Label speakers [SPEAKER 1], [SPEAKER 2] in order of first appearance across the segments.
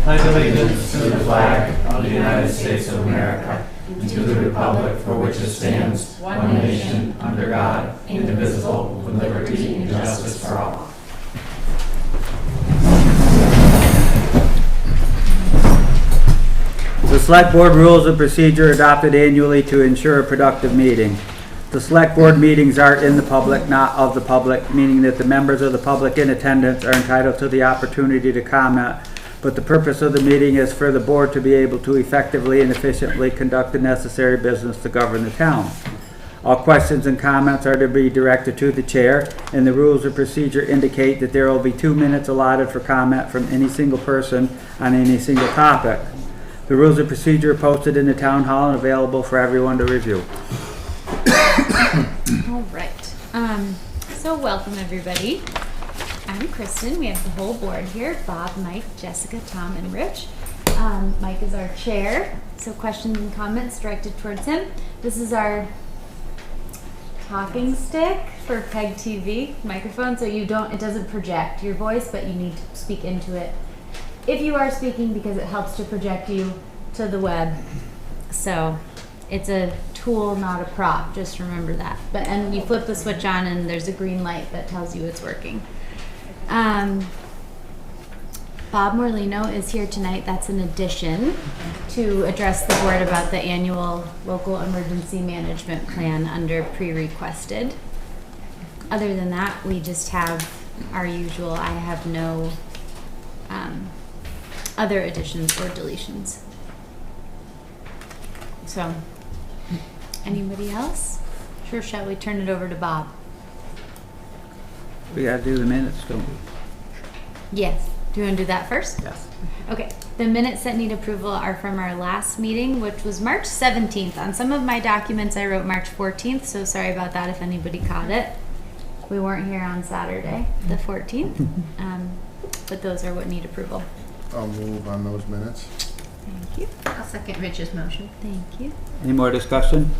[SPEAKER 1] pledge allegiance to the flag of the United States of America and to the republic for which it stands, one nation, under God, indivisible, with liberty and justice for all.
[SPEAKER 2] The Select Board Rules of Procedure adopted annually to ensure a productive meeting. The Select Board meetings are in the public, not of the public, meaning that the members of the public in attendance are entitled to the opportunity to comment, but the purpose of the meeting is for the board to be able to effectively and efficiently conduct the necessary business to govern the town. All questions and comments are to be directed to the chair, and the rules of procedure indicate that there will be 2 minutes allotted for comment from any single person on any single topic. The rules of procedure are posted in the town hall and available for everyone to review.
[SPEAKER 3] All right. So welcome everybody. I'm Kristen. We have the whole board here: Bob, Mike, Jessica, Tom, and Rich. Mike is our chair, so questions and comments directed towards him. This is our talking stick for PEG TV microphone, so it doesn't project your voice, but you need to speak into it if you are speaking, because it helps to project you to the web. So it's a tool, not a prop. Just remember that. And you flip the switch on and there's a green light that tells you it's working. Bob Morlino is here tonight. That's an addition to address the board about the annual local emergency management plan under pre-requested. Other than that, we just have our usual. I have no other additions or deletions. So, anybody else? Sure, shall we turn it over to Bob?
[SPEAKER 2] We gotta do the minutes, don't we?
[SPEAKER 3] Yes. Do you want to do that first?
[SPEAKER 2] Yes.
[SPEAKER 3] Okay. The minutes that need approval are from our last meeting, which was March 17th. On some of my documents, I wrote March 14th, so sorry about that if anybody caught it. We weren't here on Saturday, the 14th, but those are what need approval.
[SPEAKER 4] I'll move on those minutes.
[SPEAKER 3] Thank you.
[SPEAKER 5] I'll second Rich's motion.
[SPEAKER 3] Thank you.
[SPEAKER 2] Any more discussion?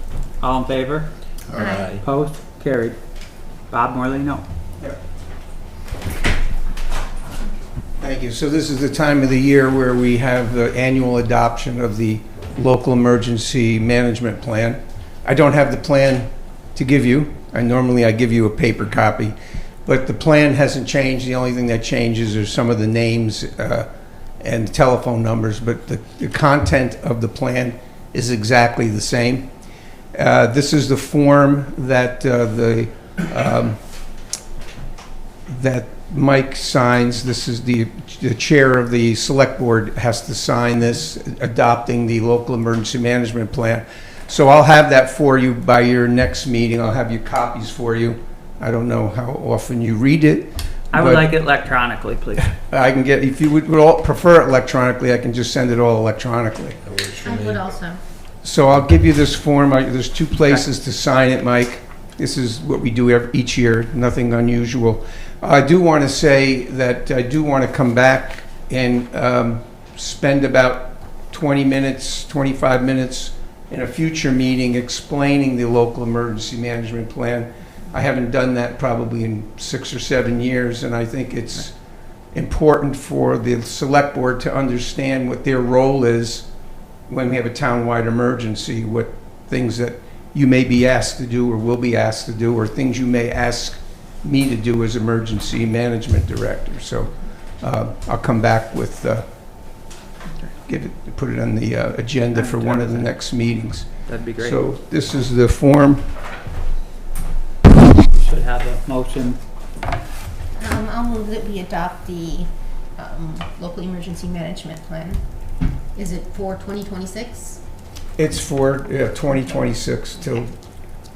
[SPEAKER 2] All in favor?
[SPEAKER 5] Aye.
[SPEAKER 2] Opposed? Carried. Bob Morlino.
[SPEAKER 6] Thank you. So this is the time of the year where we have the annual adoption of the local emergency management plan. I don't have the plan to give you. Normally I give you a paper copy, but the plan hasn't changed. The only thing that changes are some of the names and telephone numbers, but the content of the plan is exactly the same. This is the form that that Mike signs. This is the chair of the select board has to sign this, adopting the local emergency management plan. So I'll have that for you by your next meeting. I'll have your copies for you. I don't know how often you read it.
[SPEAKER 2] I would like it electronically, please.
[SPEAKER 6] I can get, if you would all prefer it electronically, I can just send it all electronically.
[SPEAKER 5] I would also.
[SPEAKER 6] So I'll give you this form. There's 2 places to sign it, Mike. This is what we do each year, nothing unusual. I do want to say that I do want to come back and spend about 20 minutes, 25 minutes in a future meeting explaining the local emergency management plan. I haven't done that probably in 6 or 7 years, and I think it's important for the select board to understand what their role is when we have a townwide emergency, what things that you may be asked to do or will be asked to do, or things you may ask me to do as emergency management director. So I'll come back with, put it on the agenda for one of the next meetings.
[SPEAKER 2] That'd be great.
[SPEAKER 6] So this is the form.
[SPEAKER 2] Should have a motion.
[SPEAKER 5] I'll move that we adopt the local emergency management plan. Is it for 2026?
[SPEAKER 6] It's for 2026 till,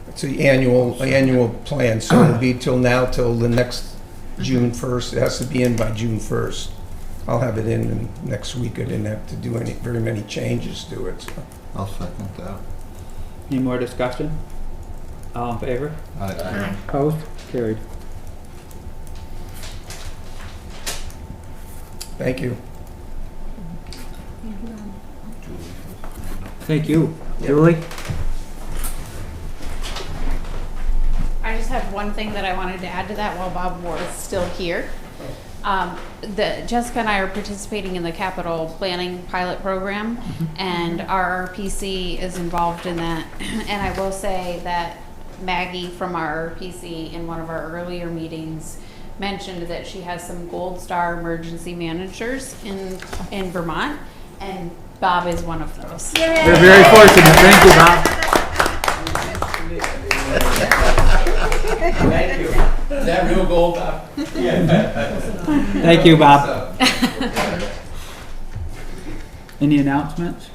[SPEAKER 6] it's the annual plan, so it'll be till the next June 1st. It has to be in by June 1st. I'll have it in next week. I didn't have to do very many changes to it. So.
[SPEAKER 4] I'll second that.
[SPEAKER 2] Any more discussion? All in favor?
[SPEAKER 4] Aye.
[SPEAKER 2] Opposed? Carried.
[SPEAKER 6] Thank you.
[SPEAKER 2] Thank you. Julie?
[SPEAKER 7] I just have one thing that I wanted to add to that while Bob was still here. Jessica and I are participating in the capital planning pilot program, and our RPC is involved in that. And I will say that Maggie from our RPC in one of our earlier meetings mentioned that she has some gold star emergency managers in Vermont, and Bob is one of those.
[SPEAKER 2] We're very fortunate. Thank you, Bob.
[SPEAKER 1] Thank you. Is that real gold, Bob?
[SPEAKER 2] Thank you, Bob. Any announcements?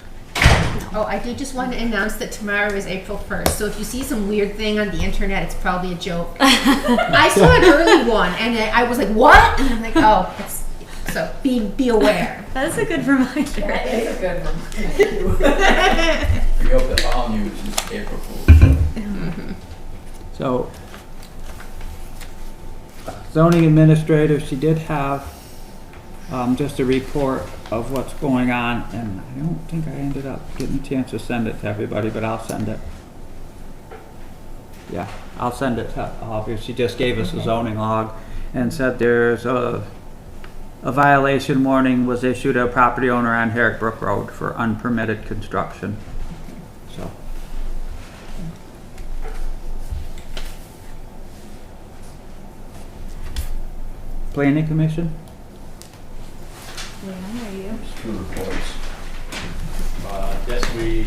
[SPEAKER 5] Oh, I did just want to announce that tomorrow is April 1st, so if you see some weird thing on the internet, it's probably a joke. I saw an early one, and I was like, what? And I'm like, oh, it's, so be aware.
[SPEAKER 3] That's a good reminder.
[SPEAKER 1] That is a good one. We hope that all news is April Fool's.
[SPEAKER 2] So, zoning administrator, she did have just a report of what's going on, and I don't think I ended up getting a chance to send it to everybody, but I'll send it. Yeah, I'll send it to all of you. She just gave us a zoning log and said there's a violation warning was issued to a property owner on Herrick Brook Road for unpermitted construction. So. Planning Commission?
[SPEAKER 3] Yeah, are you?
[SPEAKER 8] Two reports. Yes, we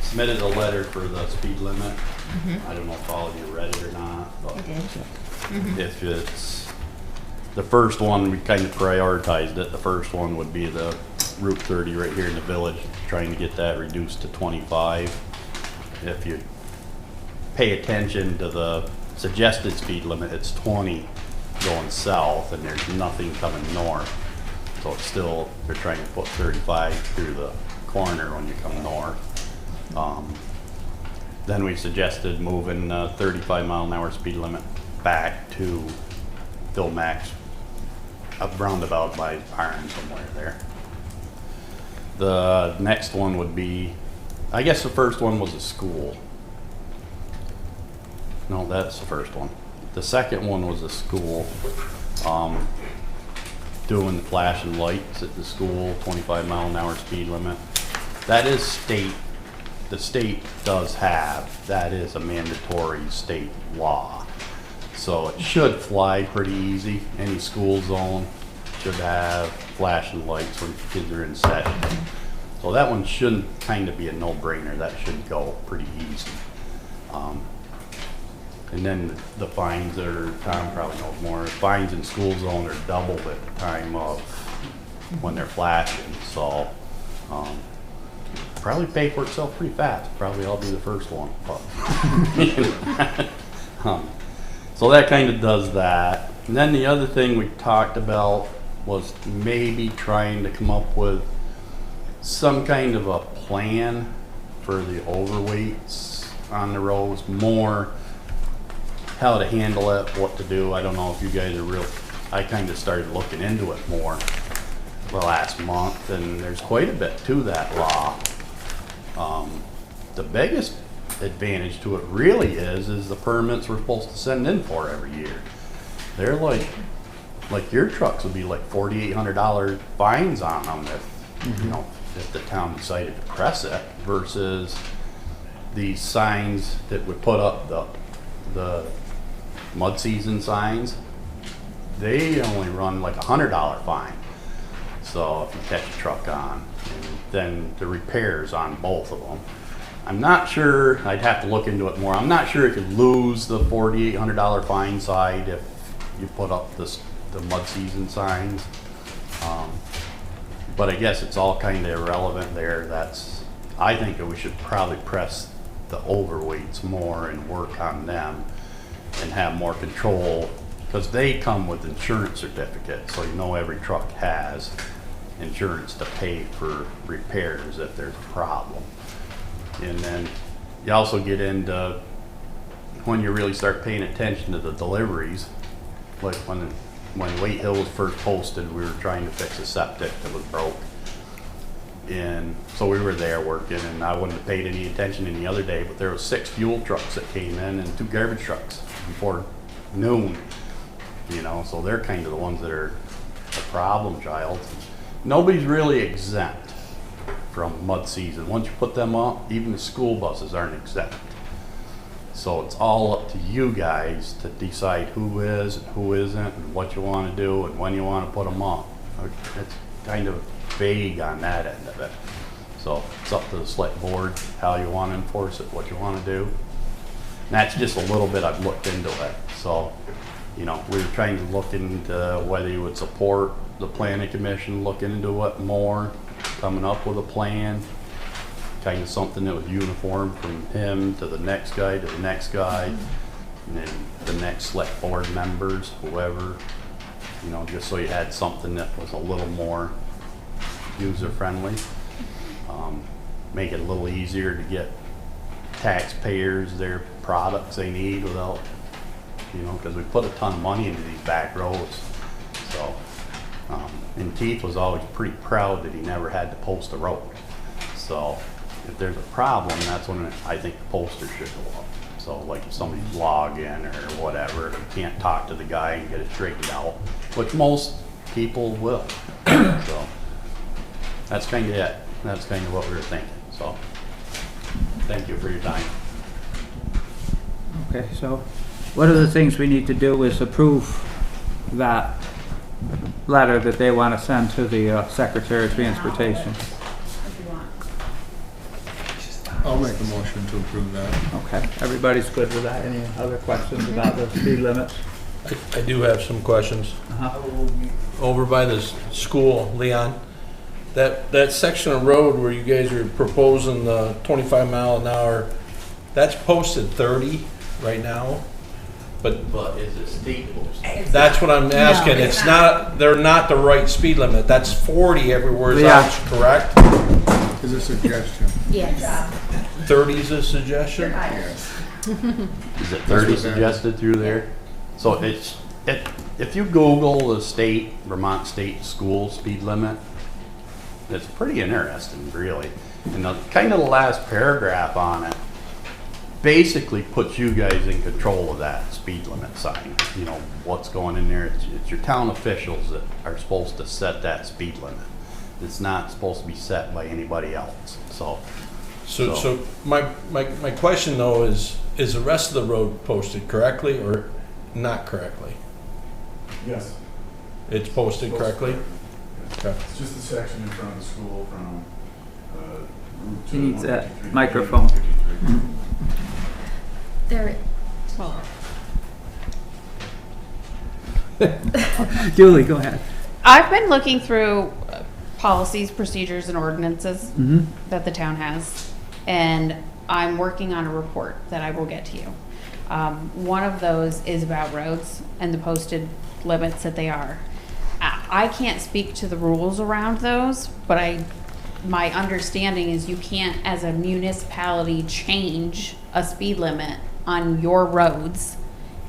[SPEAKER 8] submitted a letter for the speed limit. I don't know if all of you read it or not, but
[SPEAKER 5] I did.
[SPEAKER 8] if it's the first one, we kind of prioritized it. The first one would be the Route 30 right here in the village, trying to get that reduced to 25. If you pay attention to the suggested speed limit, it's 20 going south, and there's nothing coming north. So it's still, they're trying to put 35 through the corner when you come north. Then we suggested moving 35-mile-an-hour speed limit back to Phil Max, a roundabout by Iron somewhere there. The next one would be, I guess the first one was a school. No, that's the first one. The second one was a school, doing flashing lights at the school, 25-mile-an-hour speed limit. That is state, the state does have, that is a mandatory state law. So it should fly pretty easy. Any school zone should have flashing lights when kids are in session. So that one shouldn't kind of be a no-brainer. That should go pretty easy. And then the fines are, Tom probably knows more, fines in school zone are doubled at the time of when they're flashing. So probably pay for itself pretty fast. Probably I'll be the first one. But, so that kind of does that. And then the other thing we talked about was maybe trying to come up with some kind of a plan for the overweights on the roads, more how to handle it, what to do. I don't know if you guys are real, I kind of started looking into it more the last month, and there's quite a bit to that law. The biggest advantage to it really is the permits we're supposed to send in for every year. They're like your trucks would be like $4,800 fines on them if, you know, if the town decided to press it, versus these signs that would put up the mud season signs. They only run like $100 fine. So if you catch a truck on, and then the repairs on both of them. I'm not sure, I'd have to look into it more. I'm not sure if you lose the $4,800 fine side if you put up the mud season signs. But I guess it's all kind of irrelevant there. I think that we should probably press the overweights more and work on them and have more control, because they come with insurance certificates, so you know every truck has insurance to pay for repairs if there's a problem. And then you also get into when you really start paying attention to the deliveries, like when Wait Hill was first posted, we were trying to fix a septic that was broke. And so we were there working, and I wouldn't have paid any attention any other day, but there was 6 fuel trucks that came in and 2 garbage trucks before noon. You know, so they're kind of the ones that are the problem child. Nobody's really exempt from mud season. Once you put them up, even the school buses aren't exempt. So it's all up to you guys to decide who is and who isn't, and what you want to do and when you want to put them up. It's kind of vague on that end of it. So it's up to the select board how you want to enforce it, what you want to do. And that's just a little bit I've looked into it. So, you know, we were trying to look into whether you would support the planning commission, look into it more, coming up with a plan, kind of something that was uniform from him to the next guy to the next guy, and then the next select board members, whoever, you know, just so you had something that was a little more user-friendly. Make it a little easier to get taxpayers their products they need without, you know, because we put a ton of money into these back roads. So, and Keith was always pretty proud that he never had to post a road. So if there's a problem, that's when I think the poster should go up. So like if somebody's logging or whatever, they can't talk to the guy and get it straightened out, which most people will. So that's kind of it. That's kind of what we were thinking. So thank you for your time.
[SPEAKER 2] Okay, so what are the things we need to do is approve that letter that they want to send to the Secretary of Transportation?
[SPEAKER 4] I'll make a motion to approve that.
[SPEAKER 2] Okay, everybody's good with that? Any other questions about the speed limits?
[SPEAKER 9] I do have some questions.
[SPEAKER 2] Uh-huh.
[SPEAKER 9] Over by the school, Leon, that section of road where you guys are proposing the 25 mile an hour, that's posted 30 right now, but
[SPEAKER 8] is it state posted?
[SPEAKER 9] that's what I'm asking.
[SPEAKER 3] No,
[SPEAKER 9] It's not, they're not the right speed limit. That's 40 everywhere
[SPEAKER 2] Yeah.
[SPEAKER 9] else, correct?
[SPEAKER 4] Is a suggestion.
[SPEAKER 3] Yes.
[SPEAKER 9] 30 is a suggestion?
[SPEAKER 4] Yes.
[SPEAKER 8] Is it 30 suggested through there? So if you Google the state, Vermont state school speed limit, it's pretty interesting, really. And the kind of the last paragraph on it basically puts you guys in control of that speed limit sign. You know, what's going in there. It's your town officials that are supposed to set that speed limit. It's not supposed to be set by anybody else.
[SPEAKER 9] So my question though is the rest of the road posted correctly or not correctly?
[SPEAKER 10] Yes,
[SPEAKER 9] It's posted correctly? Okay.
[SPEAKER 10] it's just the section in front of the school from Route 2.
[SPEAKER 2] He needs that
[SPEAKER 10] 153,
[SPEAKER 2] microphone.
[SPEAKER 10] 153.
[SPEAKER 3] There.
[SPEAKER 2] Julie, go ahead.
[SPEAKER 7] I've been looking through policies, procedures, and ordinances
[SPEAKER 2] Mm-hmm.
[SPEAKER 7] that the town has, and I'm working on a report that I will get to you. One of those is about roads and the posted limits that they are. I can't speak to the rules around those, but my understanding is you can't, as a municipality, change a speed limit on your roads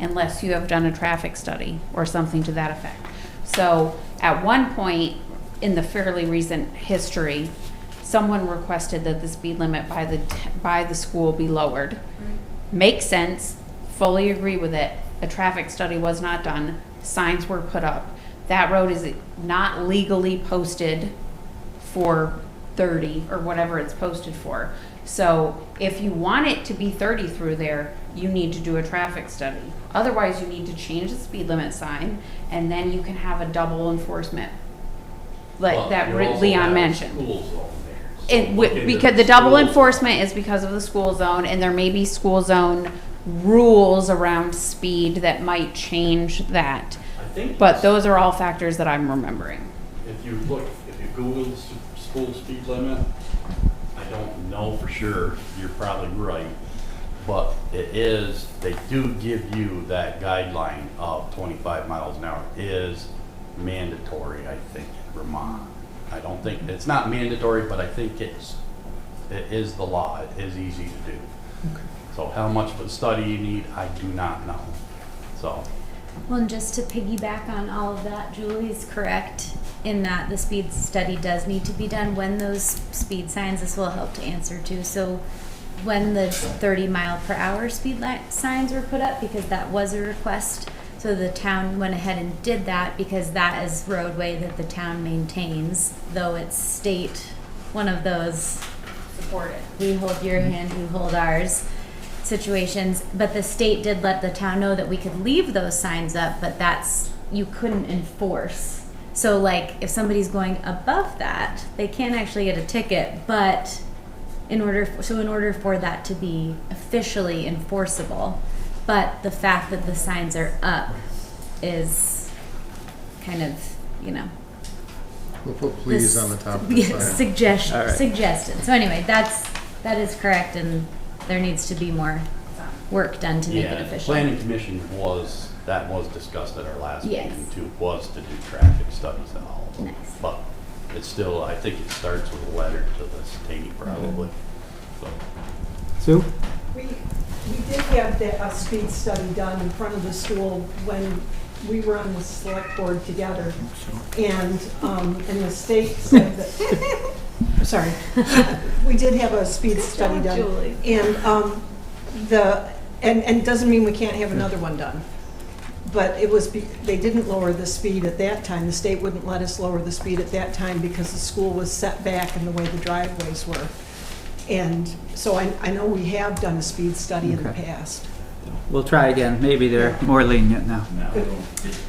[SPEAKER 7] unless you have done a traffic study or something to that effect. So at one point in the fairly recent history, someone requested that the speed limit by the school be lowered. Makes sense, fully agree with it. A traffic study was not done, signs were put up. That road is not legally posted for 30 or whatever it's posted for. So if you want it to be 30 through there, you need to do a traffic study. Otherwise, you need to change the speed limit sign, and then you can have a double enforcement, like Leon mentioned. Because the double enforcement is because of the school zone, and there may be school zone rules around speed that might change that. But those are all factors that I'm remembering.
[SPEAKER 8] If you Google the school speed limit, I don't know for sure, you're probably right, but they do give you that guideline of 25 miles an hour is mandatory, I think, in Vermont. I don't think, it's not mandatory, but I think it is the law. It is easy to do. Okay. So how much of a study you need, I do not know. So.
[SPEAKER 3] Well, and just to piggyback on all of that, Julie's correct in that the speed study does need to be done when those speed signs, this will help to answer too. So when the 30-mile-per-hour speed signs were put up, because that was a request, so the town went ahead and did that because that is roadway that the town maintains, though it's state, one of those supported. We hold your hand, you hold ours situations. But the state did let the town know that we could leave those signs up, but you couldn't enforce. So like if somebody's going above that, they can actually get a ticket, but in order for that to be officially enforceable, but the fact that the signs are up is kind of,
[SPEAKER 4] We'll put please on the top of the sign.
[SPEAKER 3] Suggested. So anyway, that is correct, and there needs to be more work done to make it official.
[SPEAKER 8] Planning Commission was discussed at our last
[SPEAKER 3] Yes.
[SPEAKER 8] meeting too, was to do traffic studies and all.
[SPEAKER 3] Nice.
[SPEAKER 8] But it's still, I think it starts with a letter to the state probably. So,
[SPEAKER 2] Sue?
[SPEAKER 11] We did have a speed study done in front of the school when we were on the Selectboard together. And the state said that, sorry, we did have a speed study done.
[SPEAKER 3] Julie.
[SPEAKER 11] And and it doesn't mean we can't have another one done. But they didn't lower the speed at that time. The state wouldn't let us lower the speed at that time because the school was set back in the way the driveways were. And so I know we have done a speed study in the
[SPEAKER 2] Okay.
[SPEAKER 11] past.
[SPEAKER 2] We'll try again. Maybe they're more lenient now.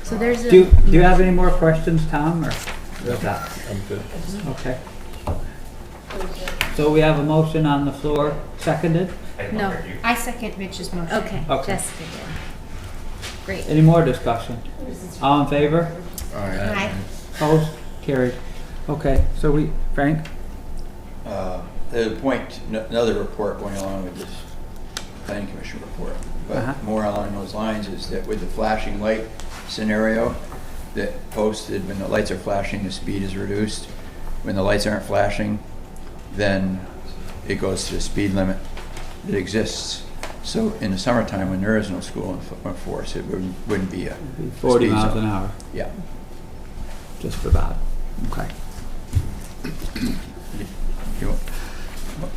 [SPEAKER 3] So there's a.
[SPEAKER 2] Do you have any more questions, Tom, or?
[SPEAKER 9] I'm good.
[SPEAKER 2] Okay. So we have a motion on the floor, seconded?
[SPEAKER 3] No.
[SPEAKER 5] I second Mitch's motion.
[SPEAKER 3] Okay,
[SPEAKER 2] Okay.
[SPEAKER 3] Jessica did. Great.
[SPEAKER 2] Any more discussion? All in favor?
[SPEAKER 5] Aye.
[SPEAKER 2] Opposed? Carried. Okay, so Frank?
[SPEAKER 12] There's a point, another report going along with this planning commission report, but more along those lines is that with the flashing light scenario that posted, when the lights are flashing, the speed is reduced. When the lights aren't flashing, then it goes to the speed limit that exists. So in the summertime, when there is no school in force, it wouldn't be a
[SPEAKER 2] 40
[SPEAKER 12] speed
[SPEAKER 2] miles
[SPEAKER 12] zone.
[SPEAKER 2] an hour,
[SPEAKER 12] Yeah.
[SPEAKER 2] just about. Okay.
[SPEAKER 12] You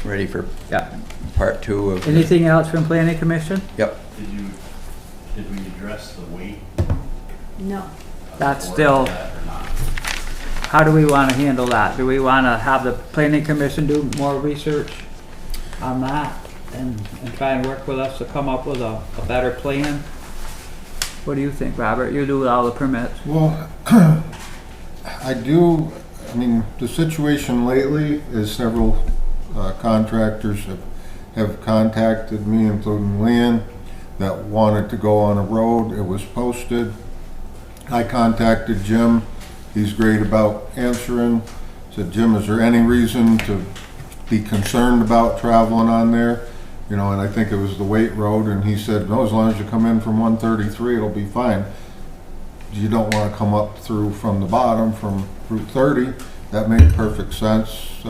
[SPEAKER 12] ready for
[SPEAKER 2] Yeah.
[SPEAKER 12] part two of?
[SPEAKER 2] Anything else from planning commission?
[SPEAKER 12] Yep.
[SPEAKER 8] did we address the weight?
[SPEAKER 3] No.
[SPEAKER 2] That's
[SPEAKER 8] Or
[SPEAKER 2] still,
[SPEAKER 8] that or not?
[SPEAKER 2] how do we want to handle that? Do we want to have the planning commission do more research on that and try and work with us to come up with a better plan? What do you think, Robert? You do all the permits.
[SPEAKER 4] Well, the situation lately is several contractors have contacted me, including Leanne, that wanted to go on a road. It was posted. I contacted Jim. He's great about answering. Said, Jim, is there any reason to be concerned about traveling on there? And I think it was the Waite Road, and he said, no, as long as you come in from 133, it'll be fine. You don't want to come up through from the bottom, from Route 30. That made perfect sense.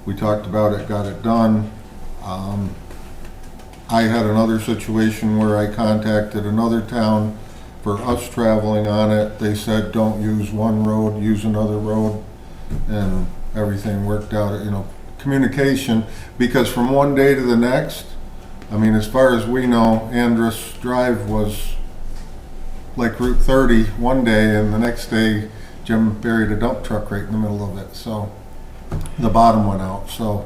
[SPEAKER 4] We talked about it, got it done. I had another situation where I contacted another town for us traveling on it. They said, don't use one road, use another road, and everything worked out, communication, because from one day to the next, as far as we know, Andrus Drive was like Route 30 one day, and the next day Jim buried a dump truck right in the middle of it, so the bottom went out. So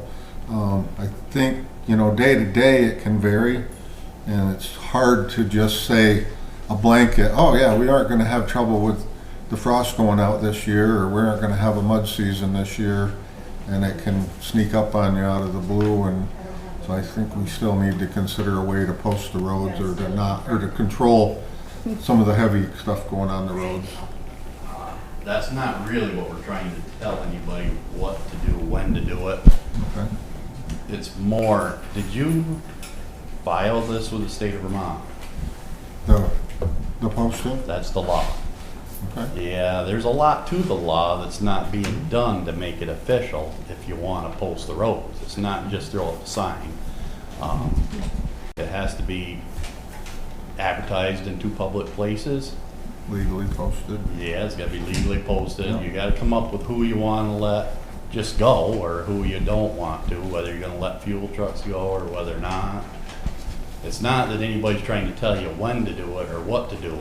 [SPEAKER 4] I think, day to day it can vary, and it's hard to just say a blanket, oh yeah, we aren't going to have trouble with the frost going out this year, or we aren't going to have a mud season this year, and it can sneak up on you out of the blue. And so I think we still need to consider a way to post the roads, or to control some of the heavy stuff going on the roads.
[SPEAKER 8] That's not really what we're trying to tell anybody what to do, when to do it.
[SPEAKER 4] Okay.
[SPEAKER 8] It's more, did you file this with the state of Vermont?
[SPEAKER 4] The posting?
[SPEAKER 8] That's the law.
[SPEAKER 4] Okay.
[SPEAKER 8] Yeah, there's a lot to the law that's not being done to make it official if you want to post the roads. It's not just throw up a sign. It has to be advertised in 2 public places,
[SPEAKER 4] Legally posted.
[SPEAKER 8] Yeah, it's gotta be legally posted. You gotta come up with who you wanna let just go, or who you don't want to, whether you're gonna let fuel trucks go or whether not. It's not that anybody's trying to tell you when to do it or what to do.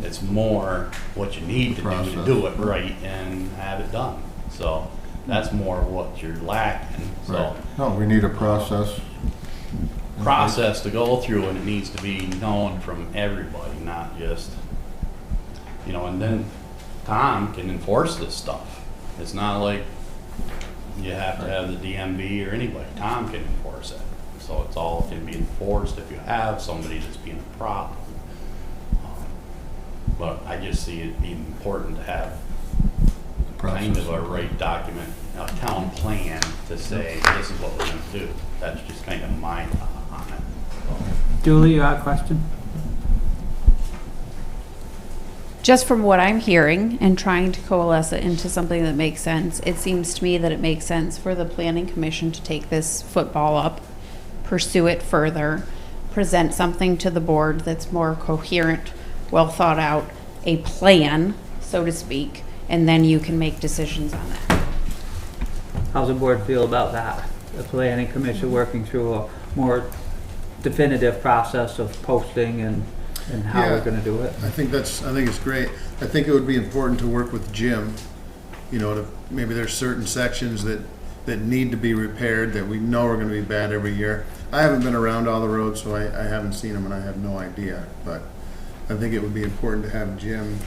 [SPEAKER 8] It's more what you need to do to do it right and have it done. So that's more what you're lacking, so.
[SPEAKER 4] Right. No, we need a process.
[SPEAKER 8] Process to go through, and it needs to be known from everybody, not just, and then Tom can enforce this stuff. It's not like you have to have the DMV or anybody. Tom can enforce it. So it's all can be enforced if you have somebody that's being a problem. But I just see it being important to have kind of a right document, a town plan to say, this is what we're gonna do. That's just kind of my thought on it.
[SPEAKER 2] Julie, you have a question?
[SPEAKER 7] Just from what I'm hearing and trying to coalesce it into something that makes sense, it seems to me that it makes sense for the planning commission to take this football up, pursue it further, present something to the board that's more coherent, well thought out, a plan, so to speak, and then you can make decisions on it.
[SPEAKER 2] How's the board feel about that? The planning commission working through a more definitive process of posting and how we're gonna do it?
[SPEAKER 10] I think it's great. I think it would be important to work with Jim, maybe there's certain sections that need to be repaired that we know are gonna be bad every year. I haven't been around all the roads, so I haven't seen them and I have no idea, but I think it would be important to have Jim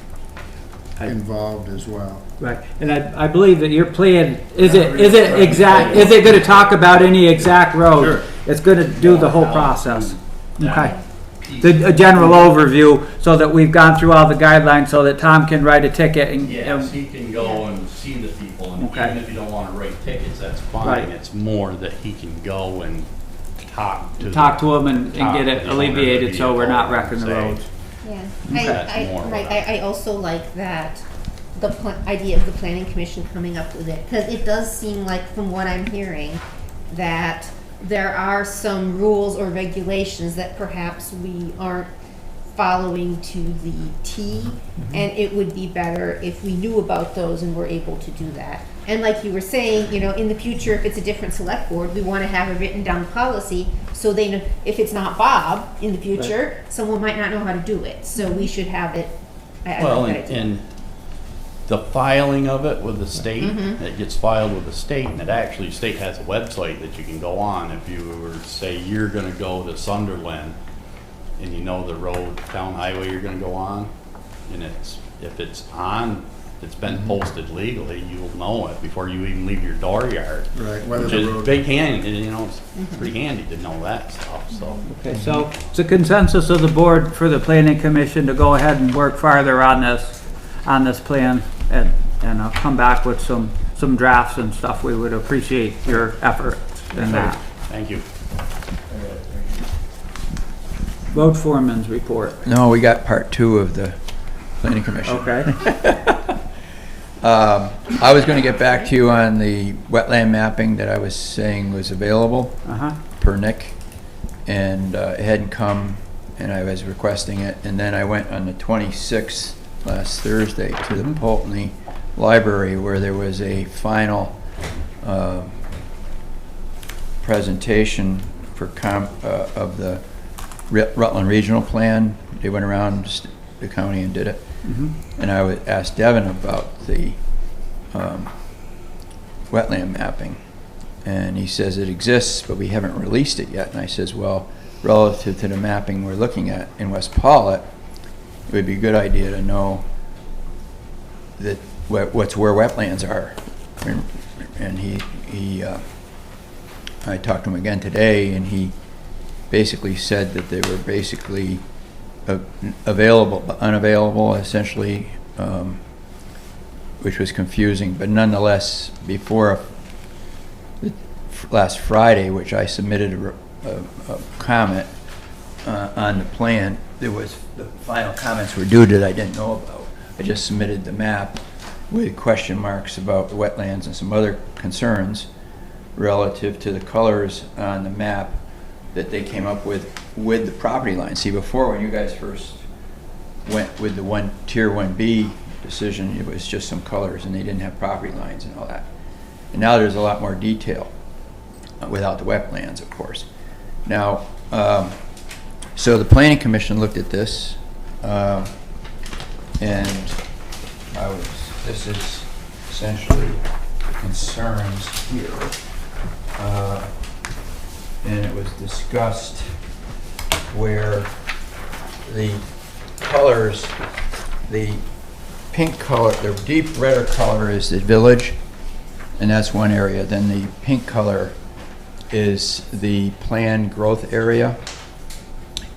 [SPEAKER 10] involved as well.
[SPEAKER 2] Right, and I believe that your plan, is it gonna talk about any exact road?
[SPEAKER 10] Sure.
[SPEAKER 2] It's gonna do the whole process? Okay. A general overview, so that we've gone through all the guidelines, so that Tom can write a ticket and.
[SPEAKER 8] Yes, he can go and see the people, and
[SPEAKER 2] Okay.
[SPEAKER 8] even if you don't wanna write tickets, that's fine.
[SPEAKER 2] Right.
[SPEAKER 8] It's more that he can go and talk to
[SPEAKER 2] them and get it alleviated, so we're not wrecking the roads.
[SPEAKER 5] Yeah,
[SPEAKER 8] That's more what
[SPEAKER 5] I also like that, the idea of the planning commission coming up with it, because it does seem like, from what I'm hearing, that there are some rules or regulations that perhaps we aren't following to the T, and it would be better if we knew about those and were able to do that. And like you were saying, in the future, if it's a different select board, we want to have a written down policy, so they know, if it's not Bob in the future, someone might not know how to do it, so we should have it.
[SPEAKER 8] Well, and the filing of it with the state, it gets filed with the state, and state has a website that you can go on. If you were to say you're gonna go to Sunderland, and you know the road, town highway you're gonna go on, and if it's been posted legally, you'll know it before you even leave your dooryard.
[SPEAKER 10] Right.
[SPEAKER 8] Which is big handy, it's pretty handy to know that stuff, so.
[SPEAKER 2] Okay, so it's a consensus of the board for the planning commission to go ahead and work farther on this plan, and I'll come back with some drafts and stuff. We would appreciate your effort in that.
[SPEAKER 8] Thank you.
[SPEAKER 2] Road foreman's report.
[SPEAKER 12] No, we got part 2 of the planning commission.
[SPEAKER 2] Okay.
[SPEAKER 12] I was going to get back to you on the wetland mapping that I was saying was available per Nick, and it hadn't come, and I was requesting it, and then I went on the 26th, last Thursday, to the Pulteney Library, where there was a final presentation for of the Rutland Regional Plan. They went around the county and did it. And I would ask Devin about the wetland mapping, and he says it exists, but we haven't released it yet. And I says, well, relative to the mapping we're looking at in West Pawlet, it would be a good idea to know that where wetlands are. And I talked to him again today, and he basically said that they were basically available but unavailable, essentially, which was confusing. But nonetheless, before last Friday, which I submitted a comment on the plan, there was the final comments were due that I didn't know about. I just submitted the map with question marks about the wetlands and some other concerns relative to the colors on the map that they came up with the property line. See, before, when you guys first went with the Tier 1B decision, it was just some colors and they didn't have property lines and all that. And now there's a lot more detail without the wetlands, of course. Now, so the Planning Commission looked at this, and this is essentially the concerns here. And it was discussed where the colors, the pink color, the deep redder color is the village, and that's one area. Then the pink color is the planned growth area,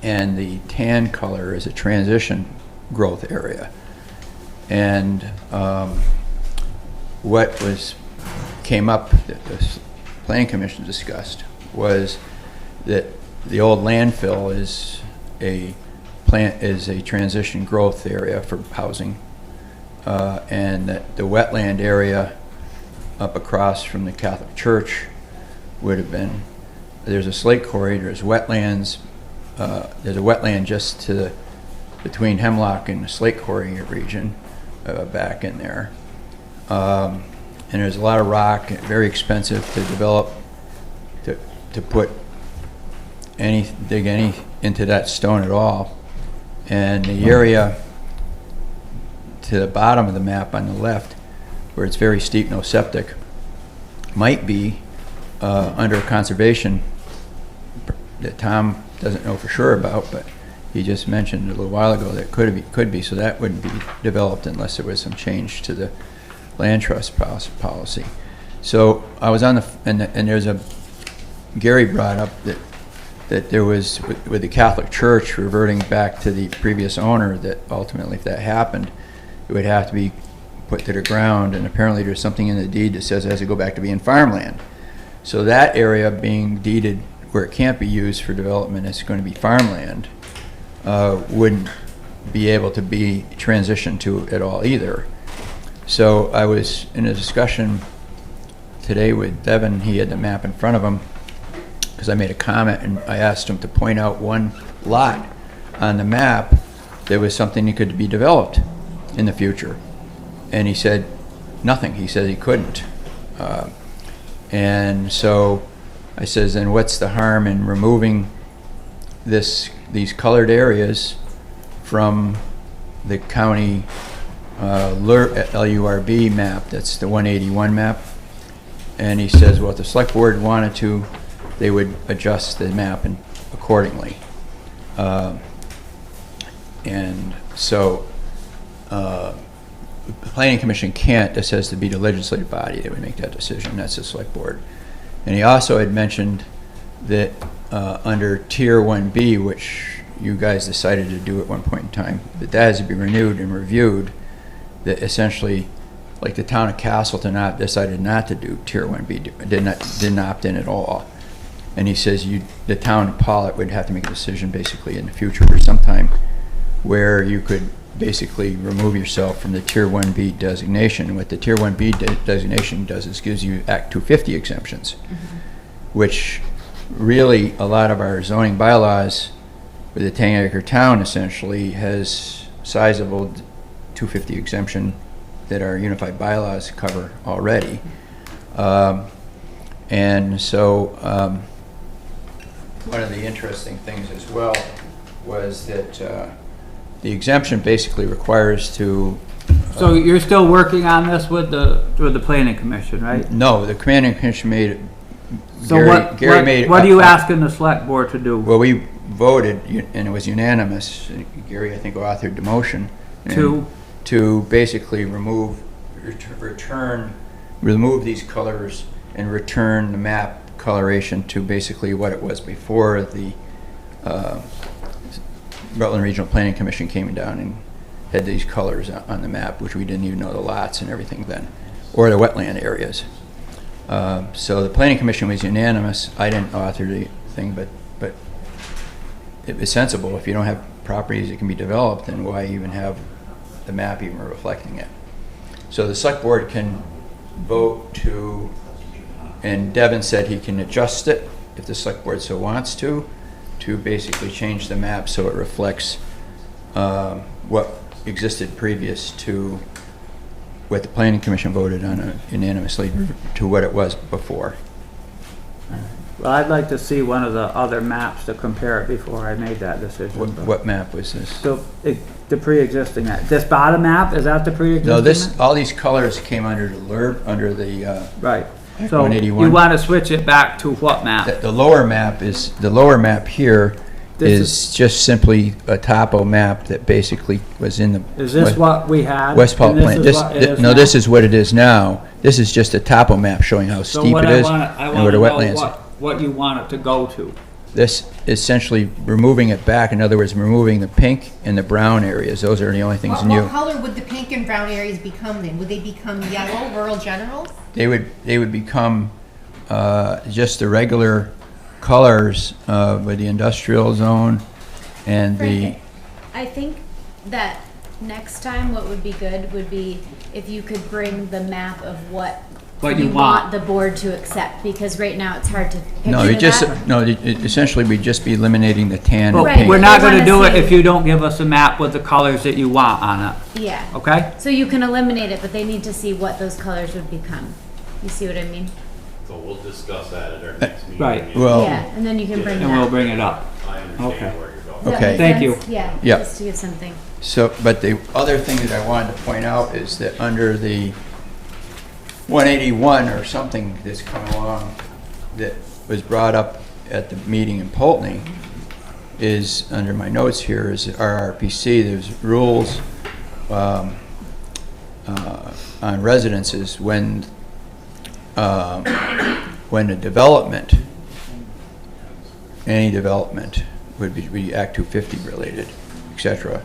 [SPEAKER 12] and the tan color is a transition growth area. And what came up that the Planning Commission discussed was that the old landfill is a transition growth area for housing, and that the wetland area up across from the Catholic Church would have been, there's a slate quarry, there's wetlands, there's a wetland just between Hemlock and the slate quarry region back in there. And there's a lot of rock, very expensive to develop, to put dig any into that stone at all. And the area to the bottom of the map on the left, where it's very steep, no septic, might be under conservation that Tom doesn't know for sure about, but he just mentioned a little while ago that could be, so that wouldn't be developed unless there was some change to the land trust policy. So I was on and there's Gary brought up that there was, with the Catholic Church reverting back to the previous owner, that ultimately if that happened, it would have to be put to the ground, and apparently there's something in the deed that says it has to go back to being farmland. So that area being deeded where it can't be used for development, it's going to be farmland, wouldn't be able to be transitioned to at all either. So I was in a discussion today with Devin. He had the map in front of him because I made a comment and I asked him to point out one lot on the map that was something that could be developed in the future. And he said nothing. He said he couldn't. And so I says, then what's the harm in removing these colored areas from the county LURB map? That's the 181 map. And he says, well, if the select board wanted to, they would adjust the map accordingly. And so the Planning Commission can't. This has to be the legislative body that would make that decision. That's the select board. And he also had mentioned that under Tier 1B, which you guys decided to do at one point in time, that has to be renewed and reviewed, that essentially, like the town of Castleton decided not to do Tier 1B, didn't opt in at all. And he says the town of Pawlet would have to make a decision basically in the future or sometime where you could basically remove yourself from the Tier 1B designation. What the Tier 1B designation does is gives you Act 250 exemptions, which really a lot of our zoning bylaws with the 10-acre town essentially has sizable 250 exemption that our unified bylaws cover already. And so one of the interesting things as well was that the exemption basically requires to...
[SPEAKER 2] So you're still working on this with the Planning Commission, right?
[SPEAKER 12] No, the Planning Commission made it.
[SPEAKER 2] So
[SPEAKER 12] Gary made
[SPEAKER 2] what are you asking the select board to do?
[SPEAKER 12] Well, we voted, and it was unanimous. Gary, I think, authored the motion. To basically remove these colors and return the map coloration to basically what it was before the Rutland Regional Planning Commission came down and had these colors on the map, which we didn't even know the lots and everything then, or the wetland areas. So the Planning Commission was unanimous. I didn't author the thing, but it was sensible. If you don't have properties that can be developed, then why even have the map even reflecting it? So the select board can vote to, and Devin said he can adjust it if the select board so wants to basically change the map so it reflects what existed previous to what the planning commission voted on unanimously to what it was before.
[SPEAKER 2] Well, I'd like to see one of the other maps to compare it before I made that decision. but-
[SPEAKER 12] What map was this?
[SPEAKER 2] So, the pre-existing, this bottom map, is that the pre-existing
[SPEAKER 12] No, this,
[SPEAKER 2] map?
[SPEAKER 12] all these colors came under the LURB, under the,
[SPEAKER 2] Right. So,
[SPEAKER 12] 181.
[SPEAKER 2] you want to switch it back to what map?
[SPEAKER 12] the lower map is, the lower map here
[SPEAKER 2] This
[SPEAKER 12] is just simply a topo map that basically was in the.
[SPEAKER 2] Is this what we had?
[SPEAKER 12] Westfall
[SPEAKER 2] And this
[SPEAKER 12] plan.
[SPEAKER 2] is
[SPEAKER 12] This,
[SPEAKER 2] what it is
[SPEAKER 12] no,
[SPEAKER 2] now?
[SPEAKER 12] this is what it is now. This is just a topo map showing how
[SPEAKER 2] So
[SPEAKER 12] steep
[SPEAKER 2] what
[SPEAKER 12] it
[SPEAKER 2] I
[SPEAKER 12] is
[SPEAKER 2] wanna- I
[SPEAKER 12] and
[SPEAKER 2] wanna
[SPEAKER 12] where the
[SPEAKER 2] know
[SPEAKER 12] wetlands are.
[SPEAKER 2] what you want it to go to.
[SPEAKER 12] This is essentially removing it back. In other words, removing the pink and the brown areas. Those are the only things
[SPEAKER 5] What
[SPEAKER 12] new.
[SPEAKER 5] color would the pink and brown areas become then? Would they become yellow, rural general?
[SPEAKER 12] They would become just the regular colors with the industrial zone and the.
[SPEAKER 3] I think that next time what would be good would be if you could bring the map of what
[SPEAKER 2] you want.
[SPEAKER 3] the board to accept, because right now it's hard to picture
[SPEAKER 12] No, you just
[SPEAKER 3] that.
[SPEAKER 12] no. Essentially, we'd just be eliminating the tan
[SPEAKER 2] But
[SPEAKER 12] and
[SPEAKER 3] Right.
[SPEAKER 12] pink.
[SPEAKER 2] we're not
[SPEAKER 3] They
[SPEAKER 2] going to
[SPEAKER 3] wanna
[SPEAKER 2] do it
[SPEAKER 3] see-
[SPEAKER 2] if you don't give us a map with the colors that you want on it,
[SPEAKER 3] Yeah.
[SPEAKER 2] okay?
[SPEAKER 3] So you can eliminate it, but they need to see what those colors would become. You see what I mean?
[SPEAKER 8] So we'll discuss that at our next meeting.
[SPEAKER 2] Right.
[SPEAKER 12] Well-
[SPEAKER 3] Yeah, and then you can bring
[SPEAKER 2] And we'll
[SPEAKER 3] that.
[SPEAKER 2] bring it up.
[SPEAKER 8] I understand
[SPEAKER 2] Okay.
[SPEAKER 8] where you're going.
[SPEAKER 3] Does that
[SPEAKER 12] Okay.
[SPEAKER 3] make
[SPEAKER 2] Thank
[SPEAKER 3] sense?
[SPEAKER 2] you.
[SPEAKER 3] Yeah,
[SPEAKER 12] Yeah.
[SPEAKER 3] just to give something.
[SPEAKER 12] So, but the other thing that I wanted to point out is that under the 181 or something that's come along that was brought up at the meeting in Pulteney is, under my notes here, is RRPC, there's rules on residences when a development, any development would be Act 250 related, etc.,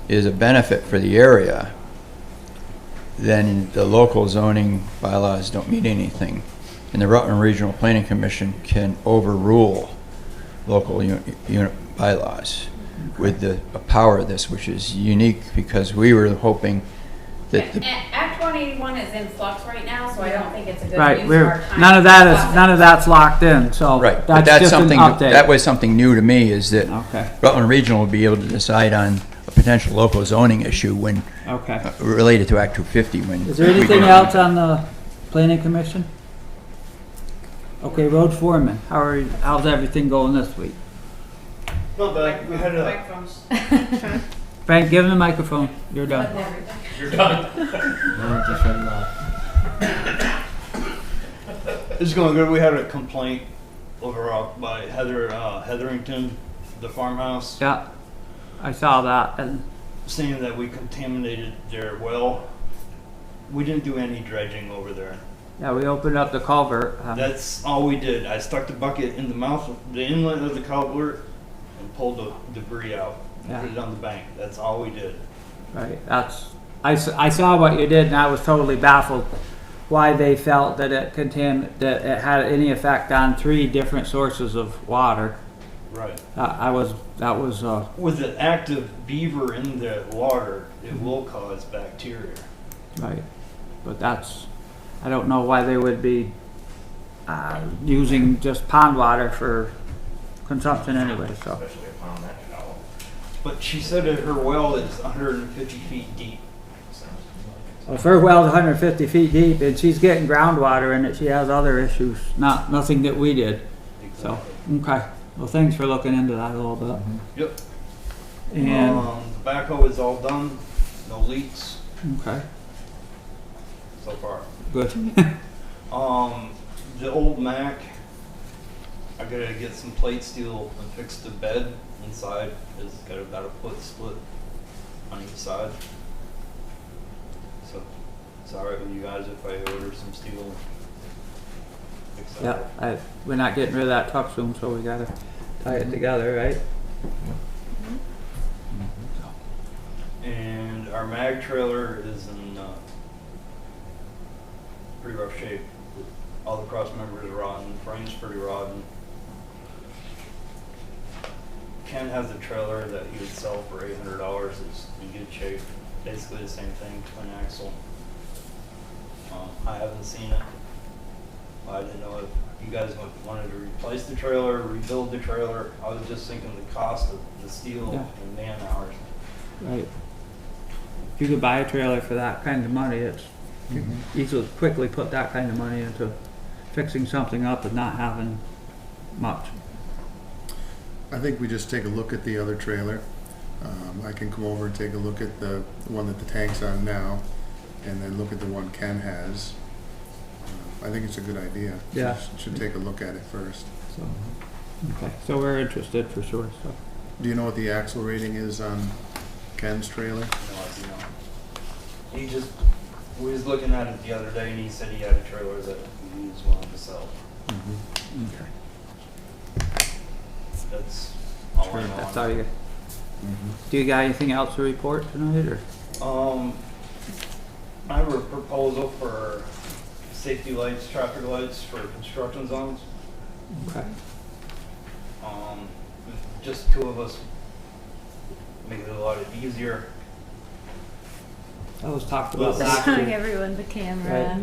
[SPEAKER 12] is a benefit for the area, then the local zoning bylaws don't mean anything. And the Rutland Regional Planning Commission can overrule local unit bylaws with the power of this, which is unique because we were hoping that the
[SPEAKER 7] Act 181 is in flux right now, so I don't think it's a good
[SPEAKER 2] Right,
[SPEAKER 7] use of our
[SPEAKER 2] we're,
[SPEAKER 7] time.
[SPEAKER 2] none of that's locked in, so
[SPEAKER 12] right, but
[SPEAKER 2] that's
[SPEAKER 12] that's
[SPEAKER 2] just an
[SPEAKER 12] something
[SPEAKER 2] update.
[SPEAKER 12] that was something new to me, is that
[SPEAKER 2] Okay,
[SPEAKER 12] Rutland Regional would be able to decide on a potential local zoning issue when
[SPEAKER 2] okay.
[SPEAKER 12] related to Act 250. When
[SPEAKER 2] Is there anything else on the planning commission? Okay, road foreman, how's everything going this week?
[SPEAKER 13] No, but we had a,
[SPEAKER 7] Microphones.
[SPEAKER 2] Frank, give him the microphone, you're done.
[SPEAKER 13] you're done. It's going good. We had a complaint over by Hetherington, the farmhouse,
[SPEAKER 2] Yeah, I saw that, and,
[SPEAKER 13] saying that we contaminated their well. We didn't do any dredging over there.
[SPEAKER 2] yeah, we opened up the culvert.
[SPEAKER 13] That's all we did. I stuck the bucket in the mouth of the inlet of the culvert and pulled the debris out and
[SPEAKER 2] Yeah.
[SPEAKER 13] put it on the bank. That's all we did.
[SPEAKER 2] Right, I saw what you did, and I was totally baffled why they felt that it that it had any effect on 3 different sources of water.
[SPEAKER 13] Right.
[SPEAKER 2] That was,
[SPEAKER 13] With the active beaver in the water, it will cause bacteria.
[SPEAKER 2] right, but I don't know why they would be, using just pond water for consumption anyway, so.
[SPEAKER 13] But she said that her well is 150 feet deep.
[SPEAKER 2] Well, if her well's 150 feet deep and she's getting groundwater in it, she has other issues, nothing that we did, so, okay. Well, thanks for looking into that a little bit.
[SPEAKER 13] Yep.
[SPEAKER 2] And,
[SPEAKER 13] The backhoe is all done. No leaks
[SPEAKER 2] okay,
[SPEAKER 13] so far.
[SPEAKER 2] good.
[SPEAKER 13] The old Mac, I gotta get some plate steel and fix the bed inside. It's got about a foot split on each side. So it's alright with you guys if I order some steel and fix that.
[SPEAKER 2] Yeah, we're not getting rid of that truck soon, so we gotta tie it together, right?
[SPEAKER 13] And our mag trailer is in pretty rough shape. All the cross members are rotten, frame's pretty rotten. Ken has a trailer that he would sell for $800. It's in good shape. Basically the same thing, twin axle. I haven't seen it. I didn't know if you guys wanted to replace the trailer, rebuild the trailer. I was just thinking the cost of the steel
[SPEAKER 2] Yeah.
[SPEAKER 13] and man hours.
[SPEAKER 2] Right. if you could buy a trailer for that kind of money, it's, you can easily, quickly put that kind of money into fixing something up and not having much.
[SPEAKER 10] I think we just take a look at the other trailer. I can come over and take a look at the one that the tank's on now, and then look at the one Ken has. I think it's a good idea.
[SPEAKER 2] Yeah.
[SPEAKER 10] Should take a look at it first.
[SPEAKER 2] So, okay, so we're interested for sure, so.
[SPEAKER 10] Do you know what the axle rating is on Ken's trailer?
[SPEAKER 13] No, he just, we was looking at it the other day and he said he had a trailer that he was willing to sell.
[SPEAKER 2] Okay.
[SPEAKER 13] That's all I know.
[SPEAKER 2] That's all you got. Do you got anything else to report tonight, or?
[SPEAKER 13] I have a proposal for safety lights, traffic lights for construction zones.
[SPEAKER 2] Okay.
[SPEAKER 13] Just two of us make it a lot easier.
[SPEAKER 2] That was talked about
[SPEAKER 3] Showing
[SPEAKER 2] last year.
[SPEAKER 3] everyone the camera.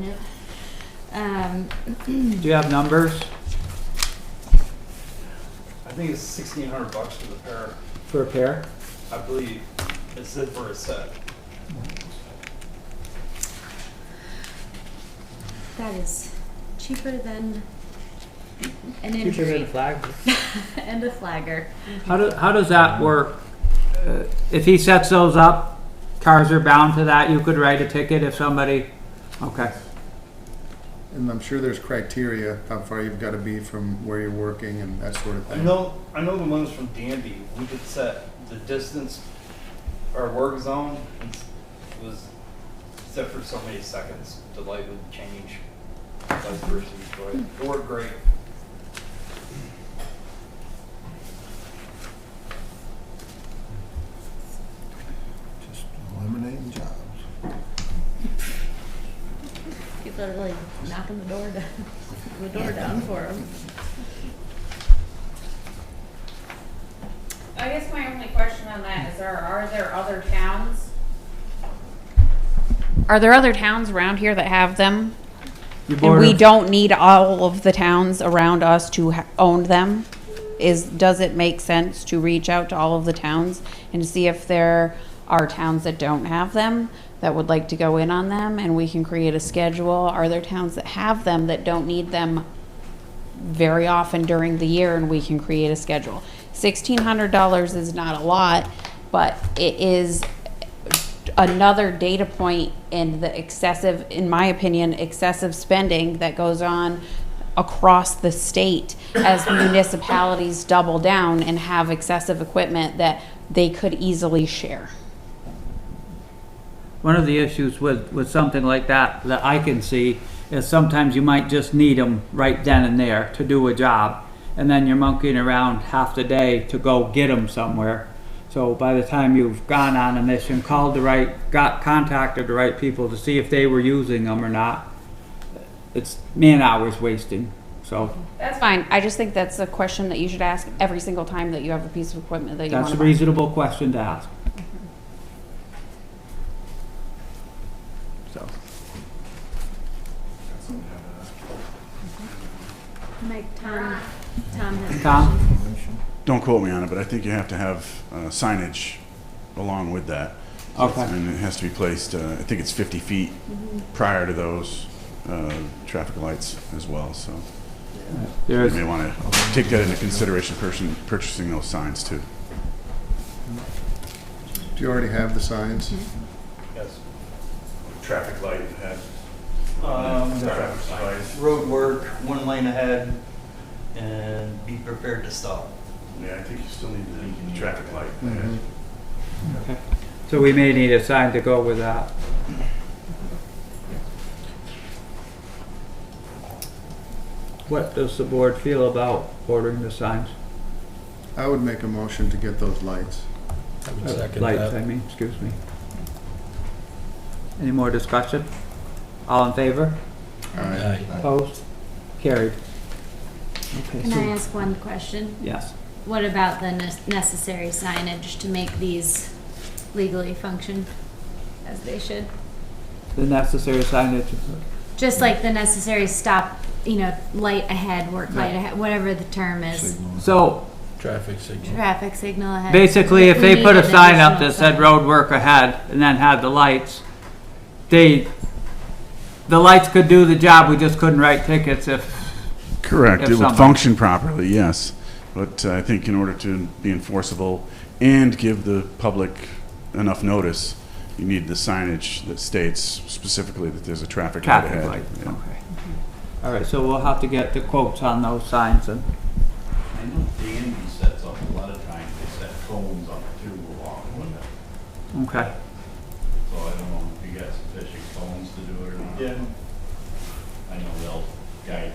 [SPEAKER 2] Do you have numbers
[SPEAKER 13] I think it's $1,600 for the pair.
[SPEAKER 2] for a pair?
[SPEAKER 13] I believe it said for a set.
[SPEAKER 3] That is cheaper than an
[SPEAKER 2] Cheaper than a
[SPEAKER 3] entry
[SPEAKER 2] flag?
[SPEAKER 3] and a flagger.
[SPEAKER 2] How does that work? If he sets those up, cars are bound to that, you could write a ticket if somebody, okay.
[SPEAKER 10] And I'm sure there's criteria, how far you've got to be from where you're working and that sort of
[SPEAKER 13] I
[SPEAKER 10] thing.
[SPEAKER 13] know the ones from Danby, we could set the distance, our work zone was set for so many seconds. The light would change, vice versa, but it worked great.
[SPEAKER 4] Just eliminating jobs.
[SPEAKER 3] People are like knocking the door down for them.
[SPEAKER 7] I guess my only question on that is, are there other towns? Are there other towns around here that have them? And we don't need all of the towns around us to own them? Does it make sense to reach out to all of the towns and see if there are towns that don't have them that would like to go in on them, and we can create a schedule? Are there towns that have them that don't need them very often during the year, and we can create a schedule? $1,600 is not a lot, but it is another data point in the excessive, in my opinion, excessive spending that goes on across the state as municipalities double down and have excessive equipment that they could easily share.
[SPEAKER 2] One of the issues with something like that I can see is sometimes you might just need them right then and there to do a job, and then you're monkeying around half the day to go get them somewhere. So by the time you've gone on a mission, contacted the right people to see if they were using them or not, it's man hours wasting. So
[SPEAKER 7] That's fine. I just think that's a question that you should ask every single time that you have a piece of equipment that you want
[SPEAKER 2] that's
[SPEAKER 7] to
[SPEAKER 2] a
[SPEAKER 7] buy.
[SPEAKER 2] reasonable question to ask. So
[SPEAKER 3] Mike, Tom has
[SPEAKER 2] Tom?
[SPEAKER 14] Don't quote me on it, but I think you have to have signage along with that.
[SPEAKER 2] Okay.
[SPEAKER 14] And it has to be placed, I think it's 50 feet prior to those traffic lights as well, so. You may want to take that into consideration purchasing those signs too.
[SPEAKER 10] Do you already have the signs?
[SPEAKER 13] Yes.
[SPEAKER 14] Traffic light had.
[SPEAKER 13] Traffic signs. Road work, 1 lane ahead, and be prepared to stop.
[SPEAKER 14] Yeah, I think you still need the traffic light.
[SPEAKER 2] Okay. So we may need a sign to go with that. What does the board feel about ordering the signs?
[SPEAKER 10] I would make a motion to get those lights.
[SPEAKER 9] I would second
[SPEAKER 2] Lights,
[SPEAKER 9] that.
[SPEAKER 2] I mean, excuse me. Any more discussion? All in favor?
[SPEAKER 9] Aye.
[SPEAKER 2] Opposed? Carried. Okay,
[SPEAKER 3] Can I
[SPEAKER 2] so,
[SPEAKER 3] ask one question?
[SPEAKER 2] yes.
[SPEAKER 3] What about the necessary signage to make these legally function as they should?
[SPEAKER 2] The necessary signage.
[SPEAKER 3] Just like the necessary stop, light ahead, work light ahead, whatever the term is.
[SPEAKER 2] So,
[SPEAKER 9] Traffic signal.
[SPEAKER 3] Traffic signal ahead.
[SPEAKER 2] Basically, if
[SPEAKER 3] We
[SPEAKER 2] they put a
[SPEAKER 3] need an
[SPEAKER 2] sign up
[SPEAKER 3] additional
[SPEAKER 2] that said
[SPEAKER 3] sign.
[SPEAKER 2] road work ahead and then had the lights, the lights could do the job, we just couldn't write tickets if,
[SPEAKER 14] Correct.
[SPEAKER 2] If
[SPEAKER 14] It would
[SPEAKER 2] someone-
[SPEAKER 14] function properly, yes. But I think in order to be enforceable and give the public enough notice, you need the signage that states specifically that there's a traffic light
[SPEAKER 2] traffic
[SPEAKER 14] ahead.
[SPEAKER 2] light.
[SPEAKER 14] Yeah.
[SPEAKER 2] Okay. All right, so we'll have to get the quotes on those signs and,
[SPEAKER 8] I know Danby sets up, a lot of times they set cones up too along with it.
[SPEAKER 2] okay.
[SPEAKER 8] So I don't know if you got sufficient cones to do it or not. Yeah. I know they'll guide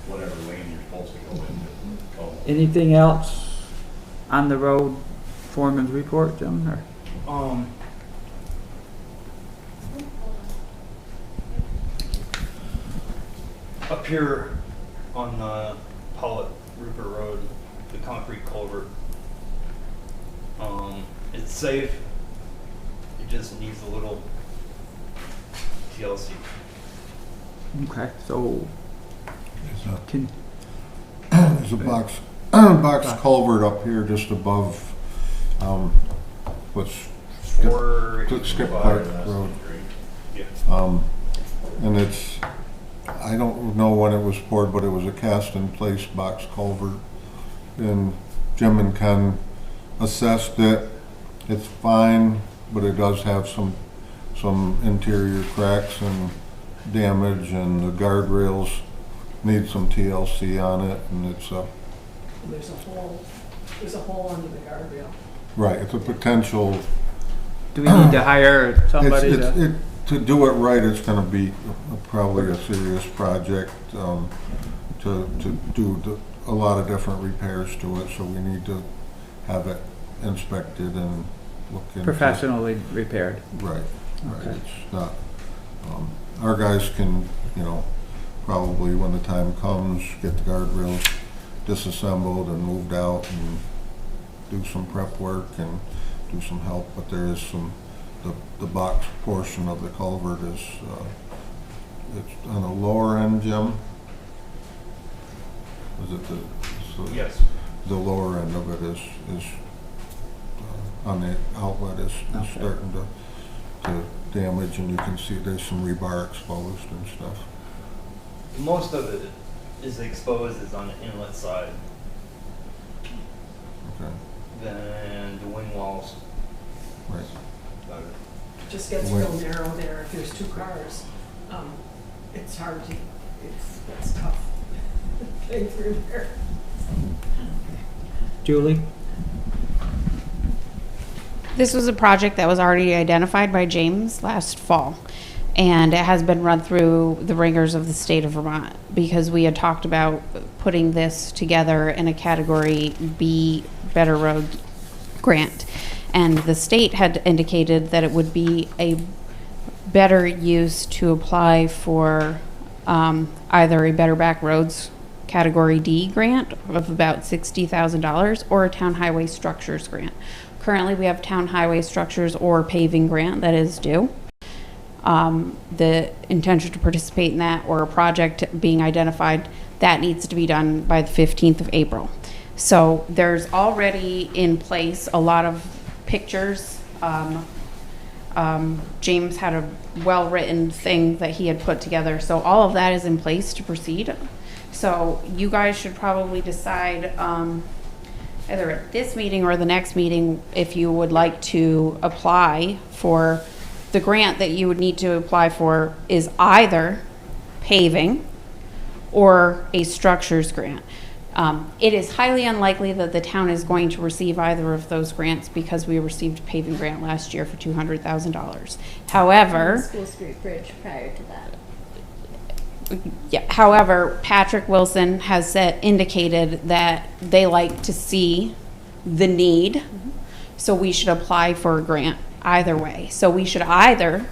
[SPEAKER 8] whatever lane you're supposed to go into. Cones.
[SPEAKER 2] Anything else on the road foreman's report, Jim? Or?
[SPEAKER 13] Up here on Pawlet Rupert Road, the concrete culvert, it's safe. It just needs a little TLC.
[SPEAKER 2] Okay, so can,
[SPEAKER 4] There's a box culvert up here just above, what's Skip Park Road.
[SPEAKER 13] Yeah.
[SPEAKER 4] And it's, I don't know when it was poured, but it was a cast-in-place box culvert. And Jim and Ken assessed it. It's fine, but it does have some interior cracks and damage, and the guardrails need some TLC on it, and it's a...
[SPEAKER 11] There's a hole under the guardrail.
[SPEAKER 4] Right, it's a potential...
[SPEAKER 2] do we need to hire somebody
[SPEAKER 4] To do it right, it's gonna be probably a serious project, to do a lot of different repairs to it, so we need to have it inspected and look into.
[SPEAKER 2] professionally repaired?
[SPEAKER 4] Right,
[SPEAKER 2] Okay.
[SPEAKER 4] it's not, our guys can, probably when the time comes, get the guardrails disassembled and moved out and do some prep work and do some help, but there is some, the box portion of the culvert is, it's on the lower end, Jim? Is it
[SPEAKER 13] Yes.
[SPEAKER 4] the lower end of it is on the outlet is
[SPEAKER 2] Okay.
[SPEAKER 4] starting to damage, and you can see there's some rebar exposed and stuff.
[SPEAKER 13] Most of it is exposed is on the inlet side.
[SPEAKER 4] Okay,
[SPEAKER 13] Then the wing walls.
[SPEAKER 4] right.
[SPEAKER 11] It just gets real narrow there. If there's two cars, it's hard to, it's tough getting through there.
[SPEAKER 2] Julie?
[SPEAKER 7] This was a project that was already identified by James last fall, and it has been run through the ringers of the state of Vermont because we had talked about putting this together in a Category B Better Road grant. And the state had indicated that it would be a better use to apply for either a Better Back Roads Category D grant of about $60,000 or a Town Highway Structures grant. Currently, we have Town Highway Structures or paving grant that is due. The intention to participate in that or a project being identified, that needs to be done by the 15th of April. So there's already in place a lot of pictures. James had a well-written thing that he had put together. So all of that is in place to proceed. So you guys should probably decide either at this meeting or the next meeting if you would like to apply for the grant that you would need to apply for is either paving or a structures grant. It is highly unlikely that the town is going to receive either of those grants because we received a paving grant last year for $200,000. However,
[SPEAKER 3] School Street Bridge prior to that.
[SPEAKER 7] yeah, however, Patrick Wilson has indicated that they like to see the need, so we should apply for a grant either way. So we should either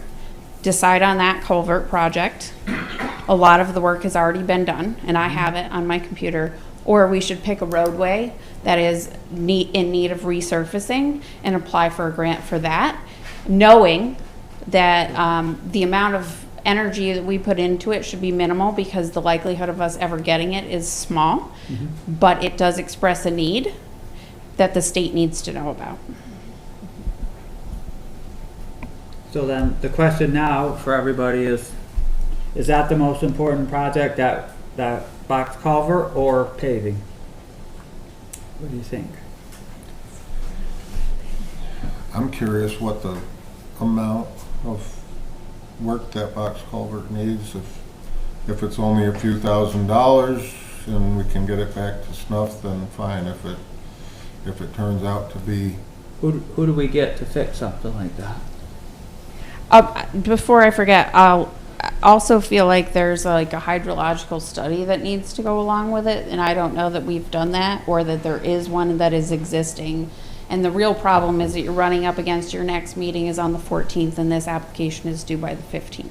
[SPEAKER 7] decide on that culvert project. A lot of the work has already been done, and I have it on my computer. Or we should pick a roadway that is in need of resurfacing and apply for a grant for that, knowing that the amount of energy that we put into it should be minimal because the likelihood of us ever getting it is small, but it does express a need. that the state needs to know about.
[SPEAKER 2] So then, the question now for everybody is that the most important project, that box culvert or paving? What do you think?
[SPEAKER 4] I'm curious what the amount of work that box culvert needs. If it's only a few $1,000s and we can get it back to snuff, then fine. If it turns out to be,
[SPEAKER 2] Who do we get to fix something like that?
[SPEAKER 7] Before I forget, I'll also feel like there's like a hydrological study that needs to go along with it, and I don't know that we've done that or that there is one that is existing. And the real problem is that you're running up against your next meeting is on the 14th, and this application is due by the 15th.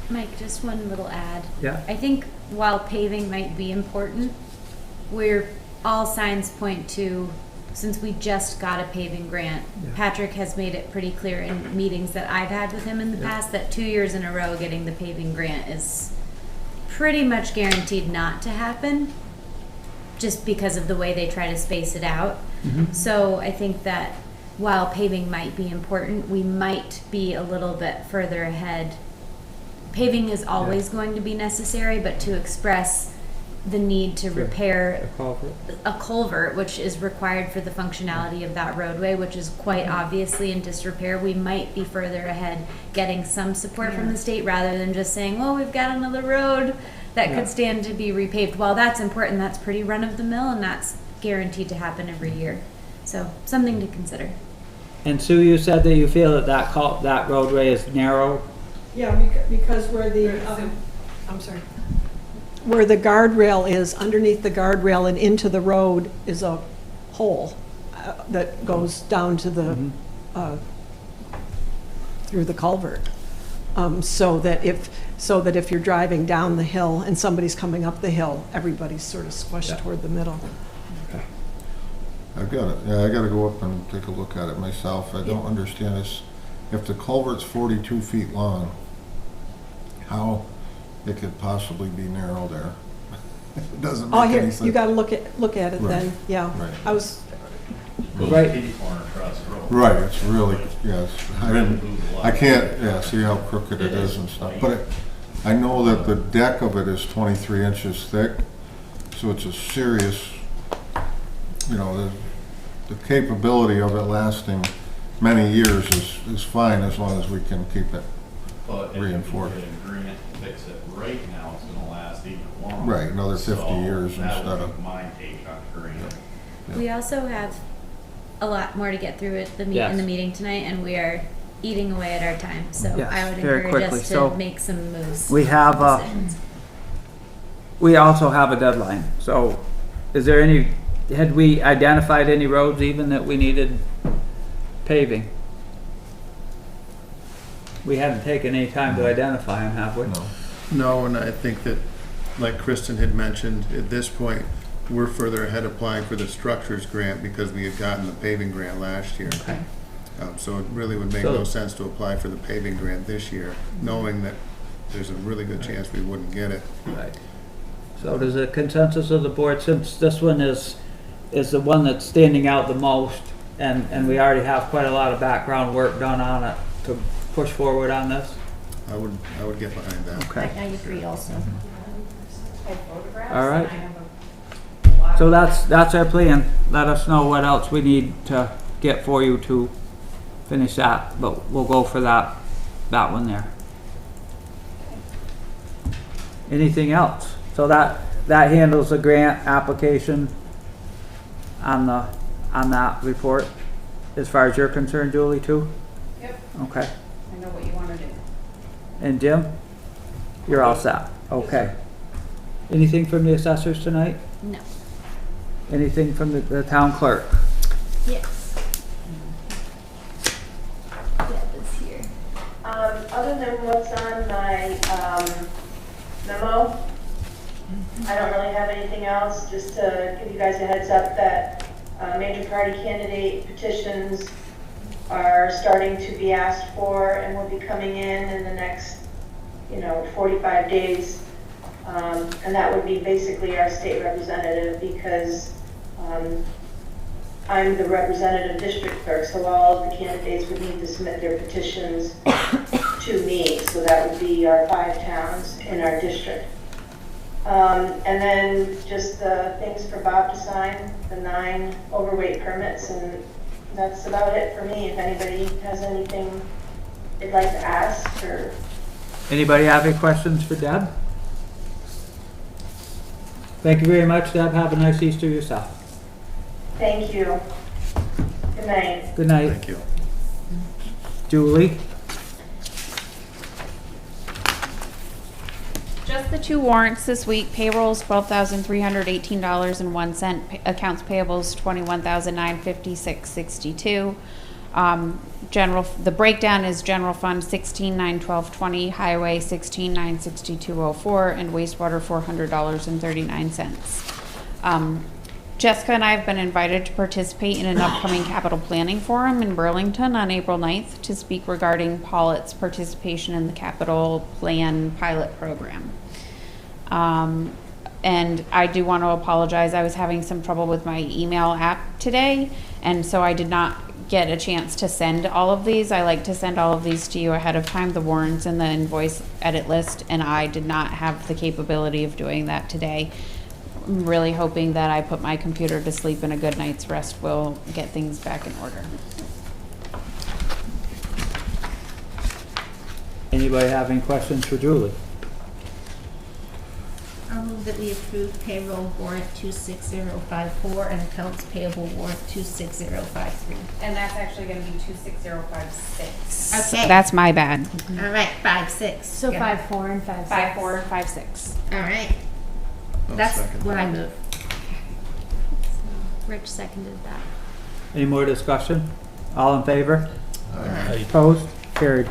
[SPEAKER 3] Mike, just one little add.
[SPEAKER 2] Yeah.
[SPEAKER 3] I think while paving might be important, all signs point to, since we just got a paving grant,
[SPEAKER 2] Yeah.
[SPEAKER 3] Patrick has made it pretty clear in meetings that I've had with him in the past that 2 years in a row getting the paving grant is pretty much guaranteed not to happen, just because of the way they try to space it out. So I think that while paving might be important, we might be a little bit further ahead. Paving is always going to be necessary, but to express the need to repair a culvert, which is required for the functionality of that roadway, which is quite obviously in disrepair, we might be further ahead getting some support from the state rather than just saying, well, we've got another road that could stand to be repaved. While that's important, that's pretty run of the mill, and that's guaranteed to happen every year. So something to consider.
[SPEAKER 2] And Sue, you said that you feel that roadway is narrow.
[SPEAKER 11] Yeah, because where the, I'm sorry, where the guardrail is, underneath the guardrail and into the road is a hole that goes down to the, through the culvert. So that if you're driving down the hill and somebody's coming up the hill, everybody's sort of squished toward the middle.
[SPEAKER 4] I've got it. Yeah, I got to go up and take a look at it myself. I don't understand this. If the culvert's 42 feet long, how it could possibly be narrow there? It doesn't make any sense.
[SPEAKER 11] You got to look at it then. Yeah,
[SPEAKER 4] Right.
[SPEAKER 11] I was.
[SPEAKER 2] Right.
[SPEAKER 4] Right, it's really, yes. I can't see how crooked it is and stuff. But I know that the deck of it is 23 inches thick, so it's a serious, the capability of it lasting many years is fine as long as we can keep it reinforced.
[SPEAKER 14] But if we get an agreement to fix it right now, it's gonna last even longer.
[SPEAKER 4] Right, another 50 years instead of.
[SPEAKER 14] That would be my take on agreement.
[SPEAKER 3] We also have a lot more to get through at in the meeting tonight, and we are eating away at our time. So
[SPEAKER 2] Yes,
[SPEAKER 3] I would
[SPEAKER 2] very
[SPEAKER 3] encourage
[SPEAKER 2] quickly.
[SPEAKER 3] us
[SPEAKER 2] So
[SPEAKER 3] to make some moves.
[SPEAKER 2] We have we also have a deadline. So had we identified any roads even that we needed paving? We haven't taken any time to identify them, have we?
[SPEAKER 10] No, and I think that, like Kristen had mentioned, at this point, we're further ahead applying for the structures grant because we had gotten the paving grant last year.
[SPEAKER 2] Okay.
[SPEAKER 10] So it really would make no sense to apply for the paving grant this year, knowing that there's a really good chance we wouldn't get it.
[SPEAKER 2] Right. So there's a consensus of the board, since this one is the one that's standing out the most, and we already have quite a lot of background work done on it to push forward on this?
[SPEAKER 10] I would get behind that.
[SPEAKER 2] Okay.
[SPEAKER 3] I agree also.
[SPEAKER 2] All right. So that's our plan. Let us know what else we need to get for you to finish that, but we'll go for that one there. Anything else? So that handles the grant application on that report, as far as you're concerned, Julie, too?
[SPEAKER 7] Yep.
[SPEAKER 2] Okay.
[SPEAKER 7] I know what you want to do.
[SPEAKER 2] And Jim? You're all set? Okay. Anything from the assessors tonight?
[SPEAKER 3] No.
[SPEAKER 2] Anything from the town clerk?
[SPEAKER 3] Yes. Deb is here.
[SPEAKER 15] Other than what's on my memo, I don't really have anything else, just to give you guys a heads up that major party candidate petitions are starting to be asked for and will be coming in the next 45 days. And that would be basically our state representative, because I'm the representative district clerk, so all of the candidates would need to submit their petitions to me. So that would be our 5 towns in our district. And then just the things for Bob to sign, the 9 overweight permits, and that's about it for me. If anybody has anything they'd like to ask, or...
[SPEAKER 2] Anybody have any questions for Deb? Thank you very much, Deb. Have a nice Easter yourself.
[SPEAKER 15] Thank you. Good night.
[SPEAKER 2] Good night.
[SPEAKER 10] Thank you.
[SPEAKER 2] Julie?
[SPEAKER 7] Just the 2 warrants this week. Payroll's $12,318.01. Accounts payables $21,956.62. The breakdown is general fund $16,912.20, highway $16,962.04, and wastewater $400.39. Jessica and I have been invited to participate in an upcoming capital planning forum in Burlington on April 9th to speak regarding Pawlet's participation in the capital plan pilot program. And I do want to apologize. I was having some trouble with my email app today, and so I did not get a chance to send all of these. I like to send all of these to you ahead of time, the warrants and the invoice edit list, and I did not have the capability of doing that today. I'm really hoping that I put my computer to sleep and a good night's rest will get things back in order.
[SPEAKER 2] Anybody have any questions for Julie?
[SPEAKER 5] I'll move that we approve payroll warrant 26054 and accounts payable warrant 26053.
[SPEAKER 7] And that's actually going to be 26056.
[SPEAKER 5] Okay.
[SPEAKER 7] That's my bad.
[SPEAKER 5] All right, 56.
[SPEAKER 3] So
[SPEAKER 5] Yeah.
[SPEAKER 3] 5-4 and 5-6.
[SPEAKER 7] 5-4 and 5-6.
[SPEAKER 5] All right. That's what I move.
[SPEAKER 3] Rich seconded that.
[SPEAKER 2] Any more discussion? All in favor?
[SPEAKER 9] Aye.
[SPEAKER 2] Opposed? Carried.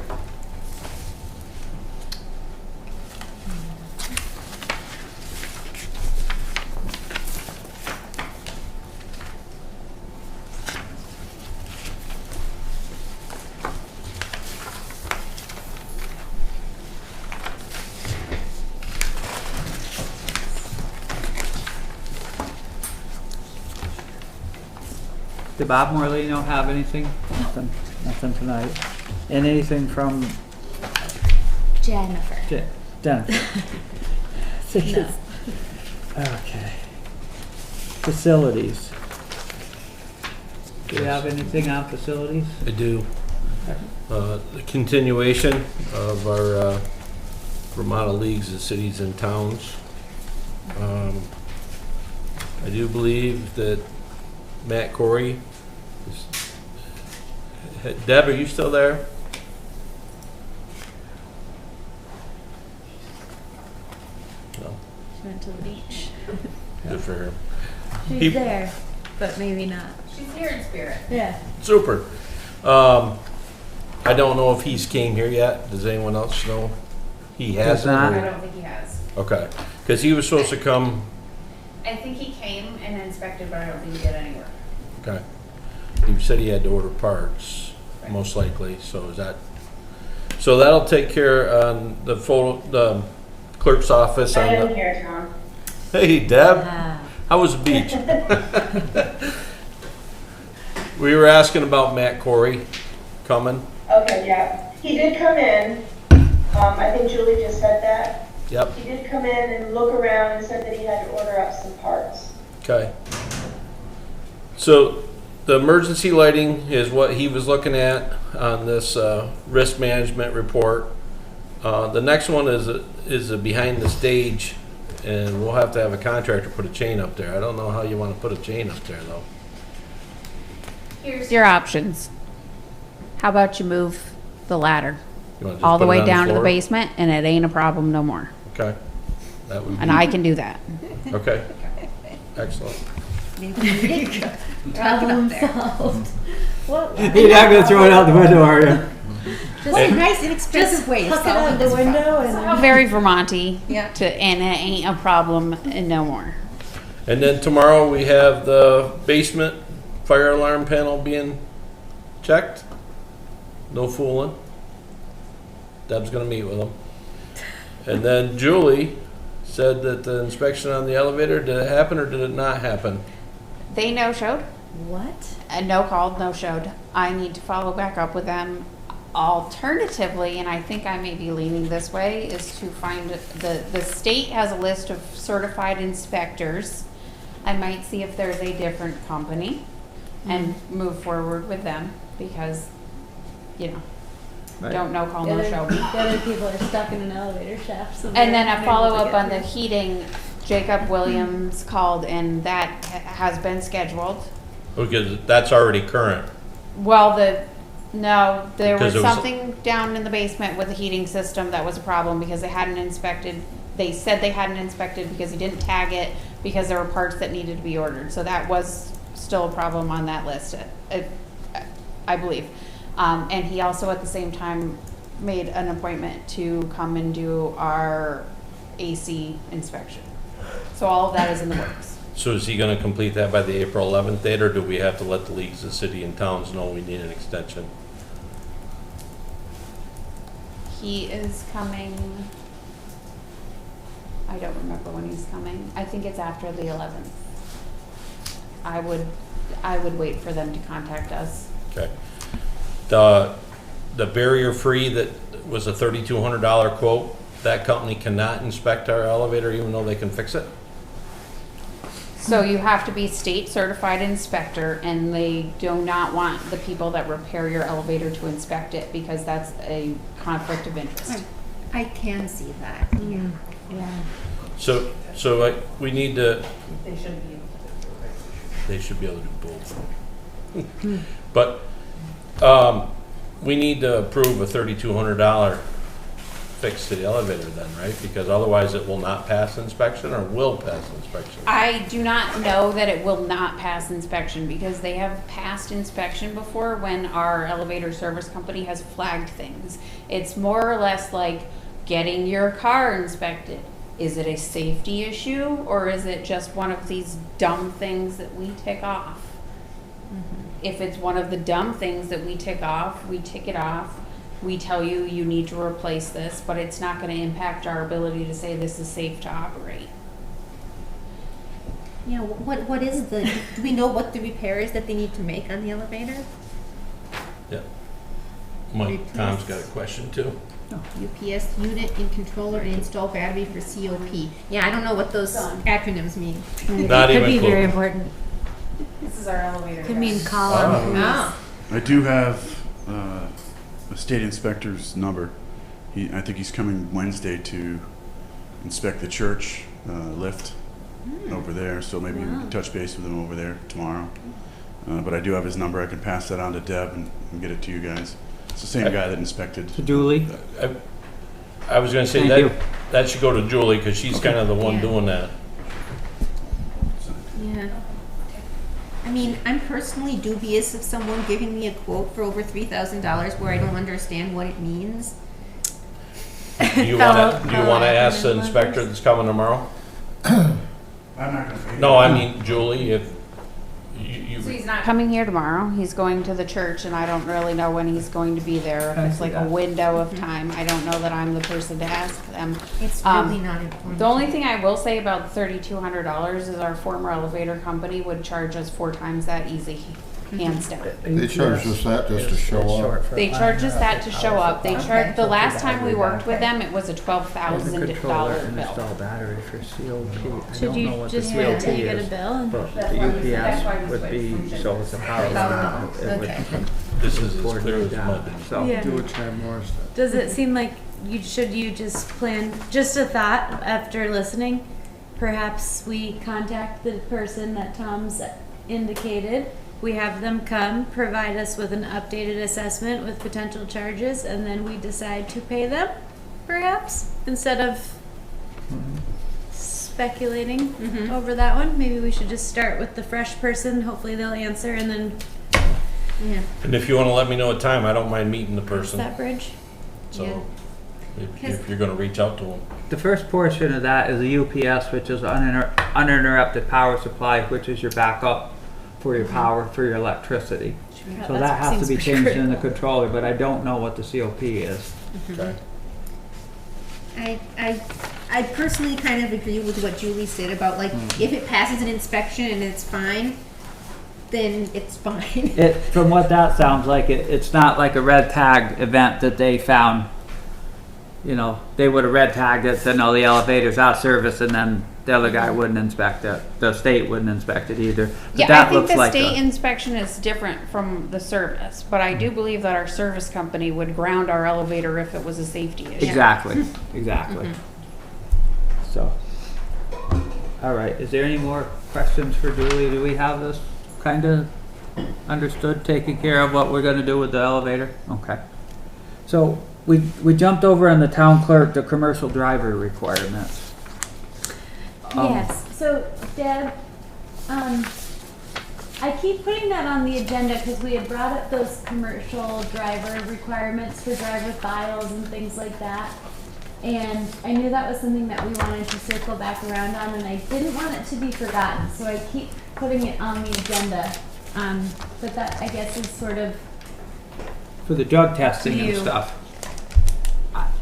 [SPEAKER 2] Did Bob Morlino have anything? Nothing tonight. And anything from
[SPEAKER 3] Jennifer.
[SPEAKER 2] Jennifer?
[SPEAKER 3] No.
[SPEAKER 2] Okay. Facilities. Do you have anything on facilities?
[SPEAKER 9] I do. The continuation of our Vermont leagues of cities and towns. I do believe that Matt Corey is... Deb, are you still there? No.
[SPEAKER 3] She went to the beach.
[SPEAKER 9] Good for her.
[SPEAKER 3] She's there, but maybe not.
[SPEAKER 7] She's here in spirit.
[SPEAKER 3] Yeah.
[SPEAKER 9] Super. I don't know if he's came here yet. Does anyone else know? He hasn't?
[SPEAKER 2] not.
[SPEAKER 7] I don't think he has.
[SPEAKER 9] Okay. Because he was supposed to come...
[SPEAKER 7] I think he came and inspected, but I don't think he did any work.
[SPEAKER 9] Okay. He said he had to order parts, most likely, so is that... So that'll take care on the the clerk's office.
[SPEAKER 15] I
[SPEAKER 9] On
[SPEAKER 15] am
[SPEAKER 9] the,
[SPEAKER 15] here, Tom.
[SPEAKER 9] hey, Deb. How was the beach? We were asking about Matt Corey coming.
[SPEAKER 15] Okay, yeah. He did come in. I think Julie just said that.
[SPEAKER 9] Yep.
[SPEAKER 15] He did come in and look around and said that he had to order up some parts.
[SPEAKER 9] Okay. So the emergency lighting is what he was looking at on this risk management report. The next one is a behind the stage, and we'll have to have a contractor put a chain up there. I don't know how you want to put a chain up there though.
[SPEAKER 7] Here's your options. How about you move the ladder
[SPEAKER 9] You wanna just
[SPEAKER 7] all the
[SPEAKER 9] put it
[SPEAKER 7] way
[SPEAKER 9] on
[SPEAKER 7] down to the
[SPEAKER 9] floor?
[SPEAKER 7] basement, and it ain't a problem no more.
[SPEAKER 9] Okay. That would be,
[SPEAKER 7] And I can do that.
[SPEAKER 9] okay. Excellent.
[SPEAKER 3] Problem solved. What?
[SPEAKER 2] You're not gonna throw it out the window, are you?
[SPEAKER 5] What a nice, inexpensive way to
[SPEAKER 3] Hook it
[SPEAKER 5] solve
[SPEAKER 3] out
[SPEAKER 5] this
[SPEAKER 3] the window
[SPEAKER 5] problem.
[SPEAKER 3] and
[SPEAKER 7] Very Vermonty.
[SPEAKER 5] Yeah.
[SPEAKER 7] And it ain't a problem no more.
[SPEAKER 9] And then tomorrow we have the basement fire alarm panel being checked. No fooling. Deb's gonna meet with them. And then Julie said that the inspection on the elevator, did it happen or did it not happen?
[SPEAKER 7] They no-showed.
[SPEAKER 3] What?
[SPEAKER 7] No called, no showed. I need to follow back up with them. Alternatively, and I think I may be leaning this way, is to find the state has a list of certified inspectors. I might see if there's a different company and move forward with them because, you know,
[SPEAKER 2] Right.
[SPEAKER 7] don't no call, no show.
[SPEAKER 3] The other people are stuck in an elevator shaft somewhere.
[SPEAKER 7] And then a
[SPEAKER 3] unable to
[SPEAKER 7] follow-up
[SPEAKER 3] get
[SPEAKER 7] on the
[SPEAKER 3] through.
[SPEAKER 7] heating, Jacob Williams called and that has been scheduled.
[SPEAKER 9] Because that's already current.
[SPEAKER 7] Well, there
[SPEAKER 9] Because
[SPEAKER 7] was
[SPEAKER 9] it was-
[SPEAKER 7] something down in the basement with the heating system that was a problem because they hadn't inspected. They said they hadn't inspected because he didn't tag it because there were parts that needed to be ordered. So that was still a problem on that list, I believe. And he also at the same time made an appointment to come and do our AC inspection. So all of that is in the works.
[SPEAKER 9] So is he gonna complete that by the April 11th date, or do we have to let the leagues of city and towns know we need an extension?
[SPEAKER 7] He is coming, I don't remember when he's coming. I think it's after the 11th. I would wait for them to contact us.
[SPEAKER 9] Okay. The barrier-free that was a $3,200 quote, that company cannot inspect our elevator even though they can fix it?
[SPEAKER 7] So you have to be state certified inspector and they do not want the people that repair your elevator to inspect it because that's a conflict of interest.
[SPEAKER 5] I can see that, yeah.
[SPEAKER 3] Yeah.
[SPEAKER 9] So we need to,
[SPEAKER 7] They should be.
[SPEAKER 9] they should be able to do both. But, we need to approve a $3,200 fix to the elevator then, right? Because otherwise it will not pass inspection or will pass inspection.
[SPEAKER 7] I do not know that it will not pass inspection because they have passed inspection before when our elevator service company has flagged things. It's more or less like getting your car inspected. Is it a safety issue or is it just one of these dumb things that we tick off? If it's one of the dumb things that we tick off, we tick it off. We tell you, you need to replace this, but it's not going to impact our ability to say this is safe to operate.
[SPEAKER 5] Yeah, what is the, do we know what the repair is that they need to make on the elevator?
[SPEAKER 9] Yeah. Mike, Tom's got a question too.
[SPEAKER 5] UPS unit and controller and install battery for COP. Yeah, I don't know what those acronyms mean.
[SPEAKER 9] Not
[SPEAKER 3] Could
[SPEAKER 9] even
[SPEAKER 3] be
[SPEAKER 9] close.
[SPEAKER 3] very important.
[SPEAKER 7] This is our elevator.
[SPEAKER 3] Could mean column.
[SPEAKER 5] Oh.
[SPEAKER 14] I do have a state inspector's number. I think he's coming Wednesday to inspect the church lift over there, so maybe we can touch base with him over there tomorrow. But I do have his number. I can pass that on to Deb and get it to you guys. It's the same guy that inspected.
[SPEAKER 2] To Julie?
[SPEAKER 9] I was gonna say
[SPEAKER 2] Thank
[SPEAKER 9] that,
[SPEAKER 2] you.
[SPEAKER 9] that should go to Julie, cause she's kind of the one
[SPEAKER 5] Yeah.
[SPEAKER 9] doing that.
[SPEAKER 5] Yeah. I mean, I'm personally dubious of someone giving me a quote for over $3,000 where I don't understand what it means.
[SPEAKER 9] Do you wanna ask the inspector that's coming tomorrow?
[SPEAKER 14] I'm not gonna.
[SPEAKER 9] No, I mean Julie, if
[SPEAKER 7] So he's not coming here tomorrow. He's going to the church, and I don't really know when he's going to be there. If it's like a window of time, I don't know that I'm the person to ask them.
[SPEAKER 5] It's really not important.
[SPEAKER 7] The only thing I will say about $3,200 is our former elevator company would charge us 4 times that easy, hands down.
[SPEAKER 4] They charge us that just to show up.
[SPEAKER 7] They charge us that to show up. They
[SPEAKER 5] Okay.
[SPEAKER 7] charge, the last time we worked with them, it was a
[SPEAKER 2] The
[SPEAKER 7] $12,000
[SPEAKER 2] controller and
[SPEAKER 7] bill.
[SPEAKER 2] install battery for COP. I
[SPEAKER 3] Should
[SPEAKER 2] don't know
[SPEAKER 3] you
[SPEAKER 2] what the
[SPEAKER 3] just
[SPEAKER 2] COP
[SPEAKER 3] wait till you get a
[SPEAKER 2] is.
[SPEAKER 3] bill? And
[SPEAKER 2] But
[SPEAKER 7] That's
[SPEAKER 2] the
[SPEAKER 7] why we
[SPEAKER 2] UPS would
[SPEAKER 7] switched
[SPEAKER 2] be,
[SPEAKER 7] from
[SPEAKER 2] so it's a power line. It would
[SPEAKER 5] Okay.
[SPEAKER 9] this is as
[SPEAKER 2] coordinate
[SPEAKER 9] clear as
[SPEAKER 2] that.
[SPEAKER 9] mud.
[SPEAKER 2] So,
[SPEAKER 3] Yeah.
[SPEAKER 10] Do what Chad Morris did.
[SPEAKER 3] does it seem like should you just plan, just a thought after listening, perhaps we contact the person that Tom's indicated, we have them come, provide us with an updated assessment with potential charges, and then we decide to pay them, perhaps, instead of speculating over that one. Maybe we should just start with the fresh person, hopefully they'll answer, and then
[SPEAKER 5] Yeah.
[SPEAKER 9] And if you wanna let me know a time, I don't mind meeting the
[SPEAKER 3] cross
[SPEAKER 9] person,
[SPEAKER 3] that bridge.
[SPEAKER 5] Yeah.
[SPEAKER 9] so if you're gonna reach out to them.
[SPEAKER 2] the first portion of that is the UPS, which is uninterrupted power supply, which is your backup for your power, for your electricity. So that has to be changed in the controller, but I don't know what the COP is.
[SPEAKER 9] Okay.
[SPEAKER 5] I I personally kind of agree with what Julie said about like, if it passes an inspection and it's fine, then it's fine.
[SPEAKER 2] From what that sounds like, it's not like a red tag event that they found. You know, they would have red tagged it, said no, the elevator's out of service, and then the other guy wouldn't inspect it. The state wouldn't inspect it either. But
[SPEAKER 7] Yeah,
[SPEAKER 2] that
[SPEAKER 7] I think
[SPEAKER 2] looks
[SPEAKER 7] the
[SPEAKER 2] like
[SPEAKER 7] state inspection is different from the service, but I do believe that our service company would ground our elevator if it was a safety issue.
[SPEAKER 2] Exactly, exactly. So, all right, is there any more questions for Julie? Do we have this kind of understood, taken care of, what we're gonna do with the elevator? Okay. So, we jumped over on the town clerk, the commercial driver requirements.
[SPEAKER 3] Yes, so Deb, I keep putting that on the agenda because we had brought up those commercial driver requirements for driver files and things like that. And I knew that was something that we wanted to circle back around on, and I didn't want it to be forgotten, so I keep putting it on the agenda. But that, I guess, is sort of
[SPEAKER 2] For the drug testing and
[SPEAKER 3] You.
[SPEAKER 2] stuff.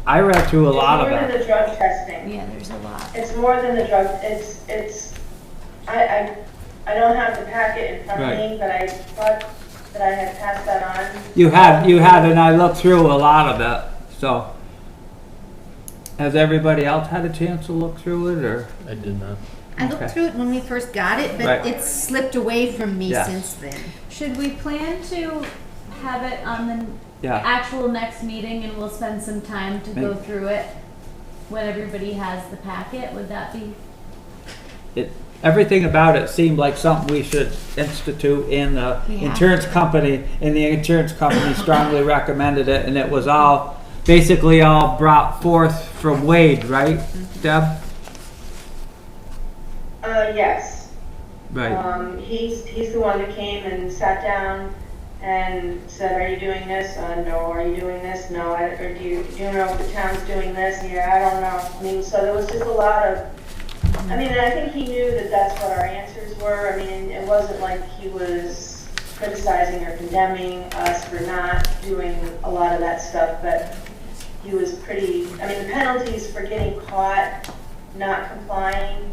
[SPEAKER 2] I read through a lot of
[SPEAKER 15] It's more than
[SPEAKER 2] it.
[SPEAKER 15] the drug testing.
[SPEAKER 3] yeah, there's a lot.
[SPEAKER 15] It's more than the drug, I don't have the packet in front of
[SPEAKER 2] Right.
[SPEAKER 15] me, but I thought that I had passed that on.
[SPEAKER 2] You had, and I looked through a lot of it, so. Has everybody else had a chance to look through it, or?
[SPEAKER 9] I did not.
[SPEAKER 5] I looked
[SPEAKER 2] Okay.
[SPEAKER 5] through it when we first got it, but
[SPEAKER 2] Right.
[SPEAKER 5] it's slipped away from me
[SPEAKER 2] Yeah.
[SPEAKER 5] since then.
[SPEAKER 3] Should we plan to have it on the
[SPEAKER 2] Yeah,
[SPEAKER 3] actual next meeting and we'll spend some time to go through it when everybody has the packet? Would that be?
[SPEAKER 2] everything about it seemed like something we should institute in the
[SPEAKER 3] Yeah.
[SPEAKER 2] insurance company, and the insurance company strongly recommended it, and it was all, basically all brought forth from Wade, right, Deb?
[SPEAKER 15] Yes.
[SPEAKER 2] Right,
[SPEAKER 15] He's the one that came and sat down and said, are you doing this? No. Are you doing this? No. Or do you know if the town's doing this? Yeah, I don't know. I mean, so there was just a lot of, I mean, I think he knew that that's what our answers were. I mean, it wasn't like he was criticizing or condemning us for not doing a lot of that stuff, but he was pretty, I mean, the penalties for getting caught not complying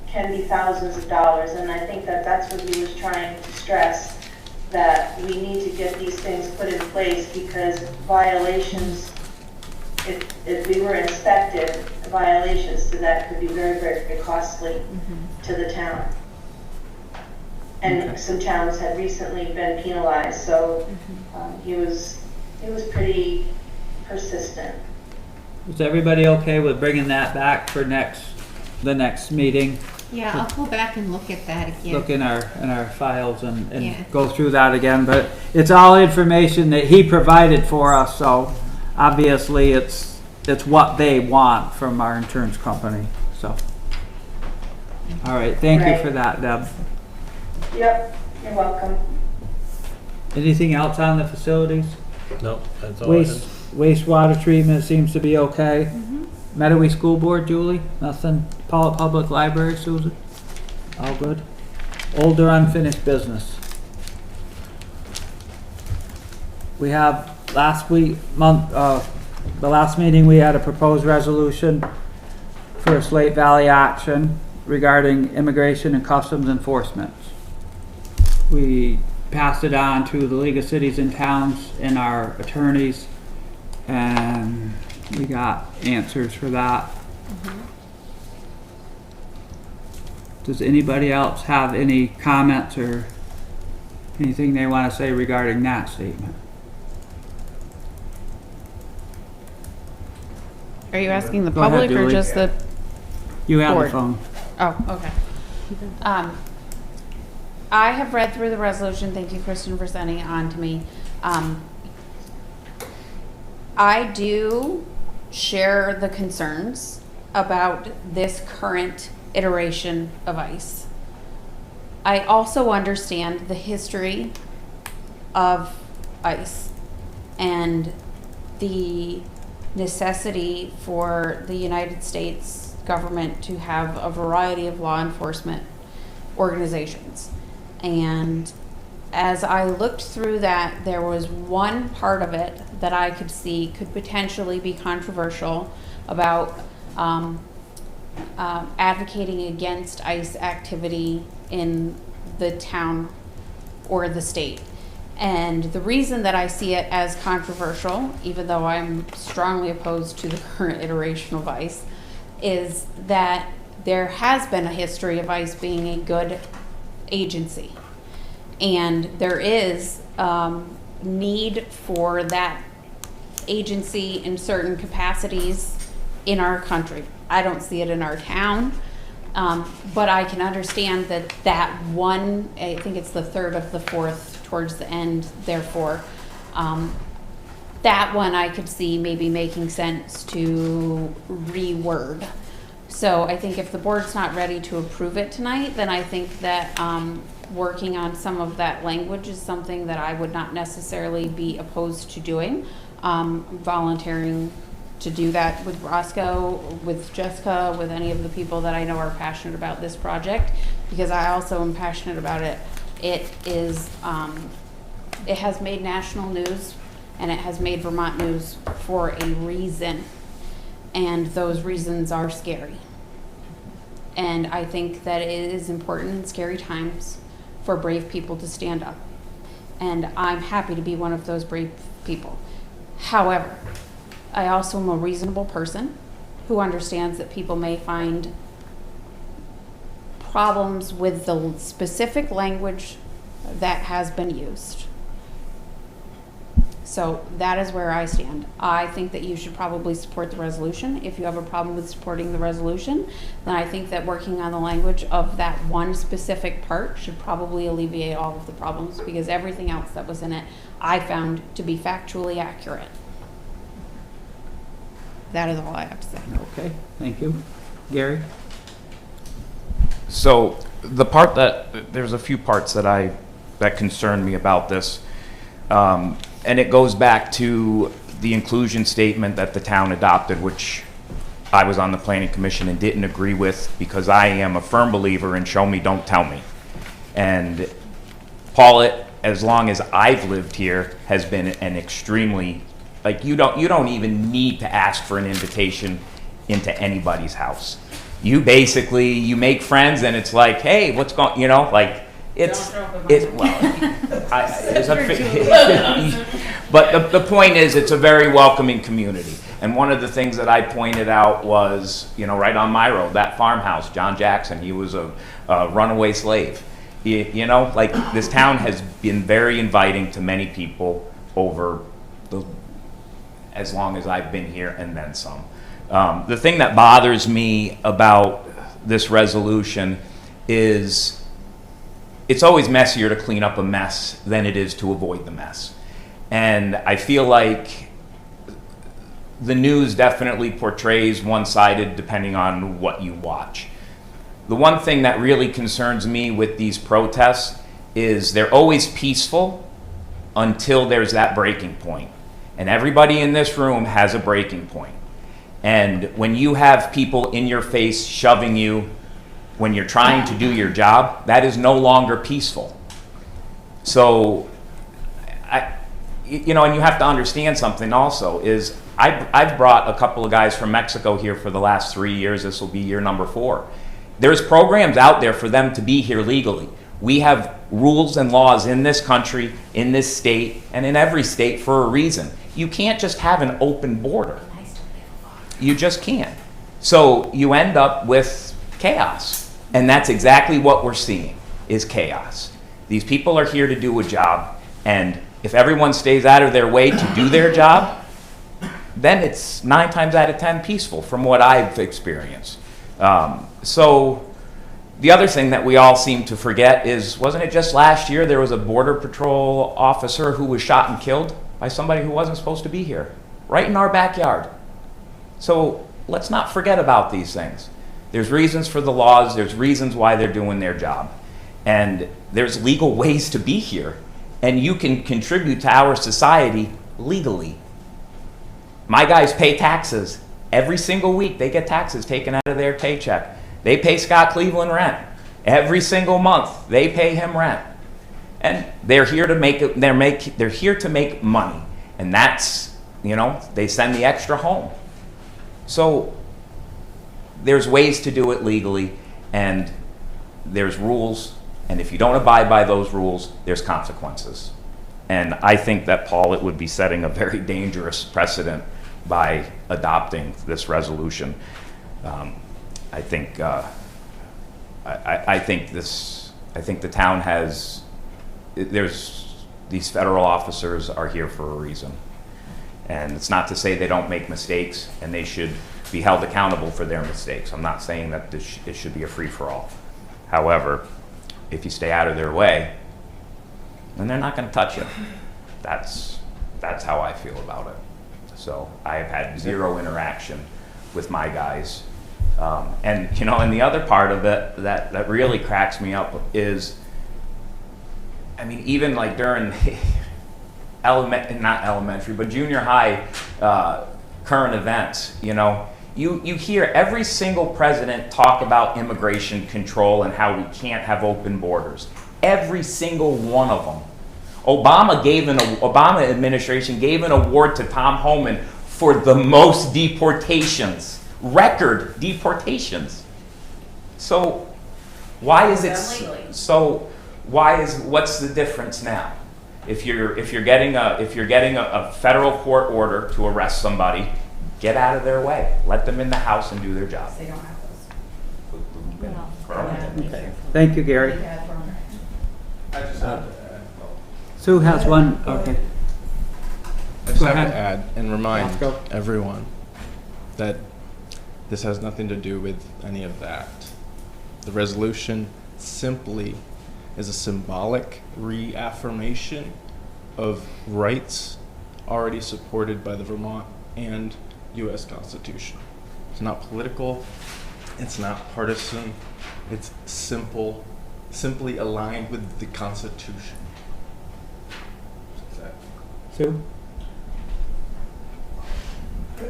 [SPEAKER 15] can be thousands of dollars, and I think that that's what he was trying to stress, that we need to get these things put in place, because violations, if we were inspected, violations to that could be very, very costly to the town. And some towns had recently been penalized, so he was pretty persistent.
[SPEAKER 2] is everybody okay with bringing that back for the next meeting?
[SPEAKER 5] Yeah, I'll go back and look at that again.
[SPEAKER 2] Look in our files and
[SPEAKER 5] Yeah.
[SPEAKER 2] go through that again, but it's all information that he provided for us, so obviously it's what they want from our insurance company, so. All right, thank you for that, Deb.
[SPEAKER 15] Yep, you're welcome.
[SPEAKER 2] Anything else on the facilities?
[SPEAKER 9] No, that's all I had.
[SPEAKER 2] Wastewater treatment seems to be okay. Medowee School Board, Julie? Nothing? Pawlet Public Library, Susan? All good? Older unfinished business. We have the last meeting, we had a proposed resolution for a Slate Valley action regarding immigration and customs enforcement. We passed it on to the League of Cities and Towns and our attorneys, and we got answers for that. Does anybody else have any comments or anything they want to say regarding that statement?
[SPEAKER 7] Are you asking the
[SPEAKER 2] Go ahead,
[SPEAKER 7] public or
[SPEAKER 2] Julie.
[SPEAKER 7] just the
[SPEAKER 2] You have the
[SPEAKER 7] Board.
[SPEAKER 2] phone.
[SPEAKER 7] Oh, okay. I have read through the resolution. Thank you, Kristen, for sending it on to me. I do share the concerns about this current iteration of ICE. I also understand the history of ICE and the necessity for the United States government to have a variety of law enforcement organizations. And as I looked through that, there was one part of it that I could see could potentially be controversial about advocating against ICE activity in the town or the state. And the reason that I see it as controversial, even though I'm strongly opposed to the current iteration of ICE, is that there has been a history of ICE being a good agency. And there is need for that agency in certain capacities in our country. I don't see it in our town, but I can understand that one, I think it's the third of the fourth towards the end, therefore, that one I could see maybe making sense to reword. So I think if the board's not ready to approve it tonight, then I think that working on some of that language is something that I would not necessarily be opposed to doing. Volunteering to do that with Roscoe, with Jessica, with any of the people that I know are passionate about this project, because I also am passionate about it. It is, it has made national news and it has made Vermont news for a reason. And those reasons are scary. And I think that it is important in scary times for brave people to stand up. And I'm happy to be one of those brave people. However, I also am a reasonable person who understands that people may find problems with the specific language that has been used. So that is where I stand. I think that you should probably support the resolution. If you have a problem with supporting the resolution, then I think that working on the language of that one specific part should probably alleviate all of the problems, because everything else that was in it I found to be factually accurate. That is all I have to say.
[SPEAKER 2] Okay, thank you. Gary?
[SPEAKER 16] So the part there's a few parts that concern me about this. And it goes back to the inclusion statement that the town adopted, which I was on the planning commission and didn't agree with, because I am a firm believer in show me, don't tell me. And Pawlet, as long as I've lived here, has been an extremely, like, you don't even need to ask for an invitation into anybody's house. You basically, you make friends and it's like, hey, what's going, you know, like, but the point is, it's a very welcoming community. And one of the things that I pointed out was, you know, right on my road, that farmhouse, John Jackson, he was a runaway slave. You know, like, this town has been very inviting to many people over as long as I've been here, and then some. The thing that bothers me about this resolution is it's always messier to clean up a mess than it is to avoid the mess. And I feel like the news definitely portrays one-sided depending on what you watch. The one thing that really concerns me with these protests is they're always peaceful until there's that breaking point. And everybody in this room has a breaking point. And when you have people in your face shoving you when you're trying to do your job, that is no longer peaceful. So, you know, and you have to understand something also, is I've brought a couple of guys from Mexico here for the last 3 years. This will be year number 4. There's programs out there for them to be here legally. We have rules and laws in this country, in this state, and in every state for a reason. You can't just have an open border. You just can't. So you end up with chaos. And that's exactly what we're seeing, is chaos. These people are here to do a job, and if everyone stays out of their way to do their job, then it's 9 times out of 10 peaceful from what I've experienced. So the other thing that we all seem to forget is, wasn't it just last year there was a Border Patrol officer who was shot and killed by somebody who wasn't supposed to be here, right in our backyard? So let's not forget about these things. There's reasons for the laws, there's reasons why they're doing their job. And there's legal ways to be here. And you can contribute to our society legally. My guys pay taxes. Every single week they get taxes taken out of their paycheck. They pay Scott Cleveland rent. Every single month they pay him rent. And they're here to they're here to make money. And that's, you know, they send the extra home. So there's ways to do it legally, and there's rules, and if you don't abide by those rules, there's consequences. And I think that Pawlet would be setting a very dangerous precedent by adopting this resolution. I think the town has, these federal officers are here for a reason. And it's not to say they don't make mistakes, and they should be held accountable for their mistakes. I'm not saying that it should be a free-for-all. However, if you stay out of their way, then they're not going to touch you. That's how I feel about it. So I have had zero interaction with my guys. And the other part of it that really cracks me up is, I mean, even like during not elementary, but junior high current events, you hear every single president talk about immigration control and how we can't have open borders. Every single one of them. Obama administration gave an award to Tom Homan for the most deportations, record deportations. So what's the difference now? If you're getting a federal court order to arrest somebody, get out of their way. Let them in the house and do their job.
[SPEAKER 7] They don't have those.
[SPEAKER 2] Okay. Thank you, Gary.
[SPEAKER 1] I just have to add.
[SPEAKER 2] Sue has one, okay.
[SPEAKER 1] I just
[SPEAKER 2] Go
[SPEAKER 1] have
[SPEAKER 2] ahead.
[SPEAKER 1] to add and remind
[SPEAKER 2] Roscoe.
[SPEAKER 1] everyone that this has nothing to do with any of that. The resolution simply is a symbolic reaffirmation of rights already supported by the Vermont and U.S. Constitution. It's not political, it's not partisan, it's simply aligned with the Constitution.
[SPEAKER 2] Sue?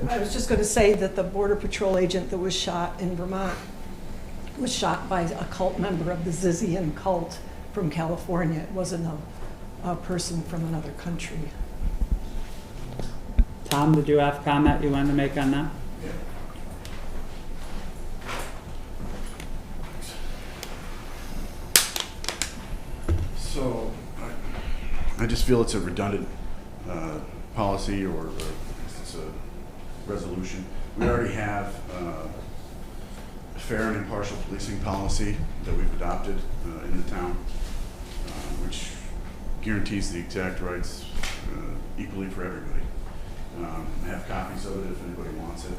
[SPEAKER 11] I was just going to say that the Border Patrol agent that was shot in Vermont was shot by a cult member of the Zizian cult from California. It wasn't a person from another country.
[SPEAKER 2] Tom, did you have a comment you wanted to make on that?
[SPEAKER 14] So, I just feel it's a redundant policy, or it's a resolution. We already have a fair and impartial policing policy that we've adopted in the town, which guarantees the exact rights equally for everybody. I have copies of it if anybody wants it.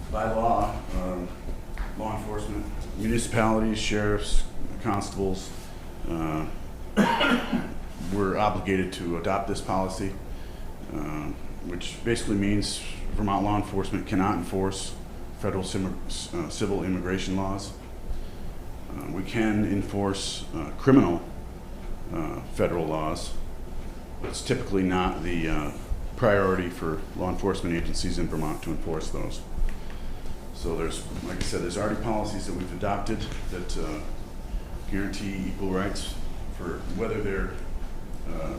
[SPEAKER 14] By law, law enforcement, municipalities, sheriffs, constables, we're obligated to adopt this policy, which basically means Vermont law enforcement cannot enforce federal civil immigration laws. We can enforce criminal federal laws, but it's typically not the priority for law enforcement agencies in Vermont to enforce those. So there's, like I said, there's already policies that we've adopted that guarantee equal rights for whether they're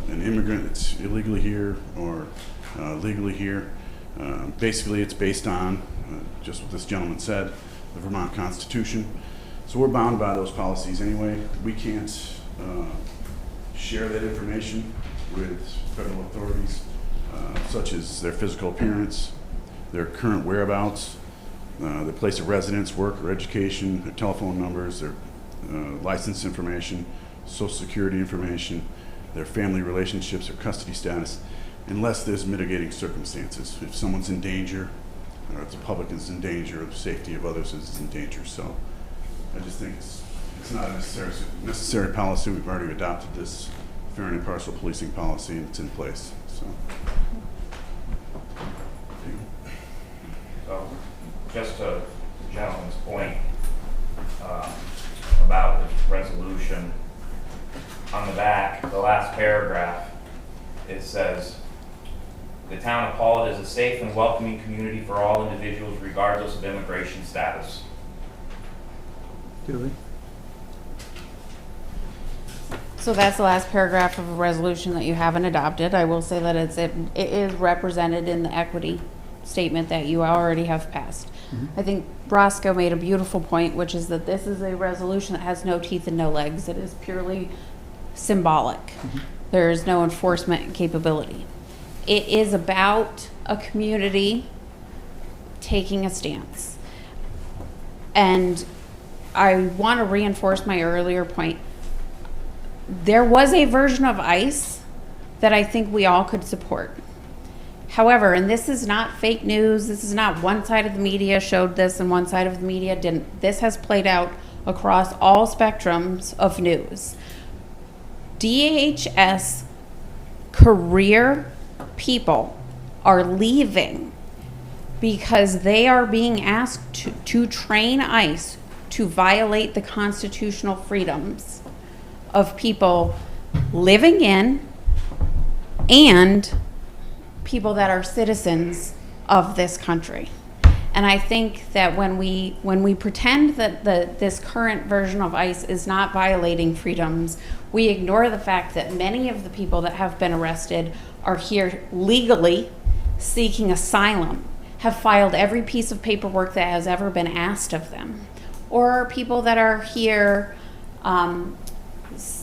[SPEAKER 14] an immigrant that's illegally here or legally here. Basically, it's based on, just what this gentleman said, the Vermont Constitution. So we're bound by those policies anyway. We can't share that information with federal authorities, such as their physical appearance, their current whereabouts, their place of residence, work, or education, their telephone numbers, their license information, social security information, their family relationships or custody status, unless there's mitigating circumstances. If someone's in danger, or if the public is in danger, or the safety of others is in danger. So I just think it's not a necessary policy. We've already adopted this fair and impartial policing policy, and it's in place. So
[SPEAKER 16] Just to the gentleman's point about this resolution, on the back, the last paragraph, it says, "The town of Pawlet is a safe and welcoming community for all individuals regardless of immigration status."
[SPEAKER 2] Julie?
[SPEAKER 7] So that's the last paragraph of a resolution that you haven't adopted. I will say that it is represented in the equity statement that you already have passed. I think Roscoe made a beautiful point, which is that this is a resolution that has no teeth and no legs. It is purely symbolic. There is no enforcement capability. It is about a community taking a stance. And I want to reinforce my earlier point. There was a version of ICE that I think we all could support. However, and this is not fake news, this is not one side of the media showed this and one side of the media didn't. This has played out across all spectrums of news. DHS career people are leaving because they are being asked to train ICE to violate the constitutional freedoms of people living in and people that are citizens of this country. And I think that when we pretend that this current version of ICE is not violating freedoms, we ignore the fact that many of the people that have been arrested are here legally seeking asylum, have filed every piece of paperwork that has ever been asked of them, or people that are here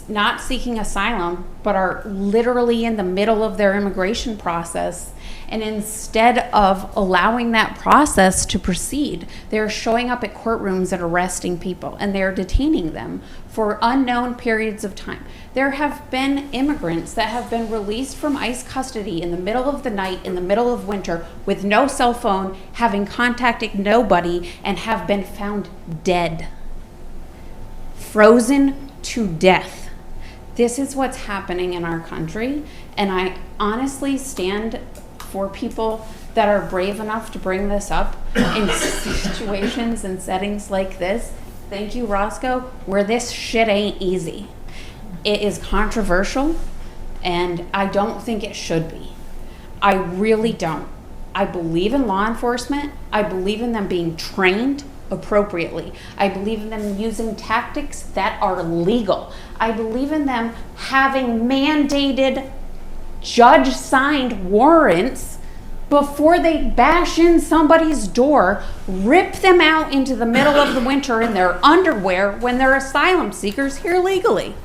[SPEAKER 7] not seeking asylum, but are literally in the middle of their immigration process. And instead of allowing that process to proceed, they're showing up at courtrooms and arresting people, and they're detaining them for unknown periods of time. There have been immigrants that have been released from ICE custody in the middle of the night, in the middle of winter, with no cell phone, having contacted nobody, and have been found dead, frozen to death. This is what's happening in our country, and I honestly stand for people that are brave enough to bring this up in situations and settings like this. Thank you, Roscoe, where this shit ain't easy. It is controversial, and I don't think it should be. I really don't. I believe in law enforcement. I believe in them being trained appropriately. I believe in them using tactics that are legal. I believe in them having mandated judge-signed warrants before they bash in somebody's door, rip them out into the middle of the winter in their underwear when they're asylum seekers here legally.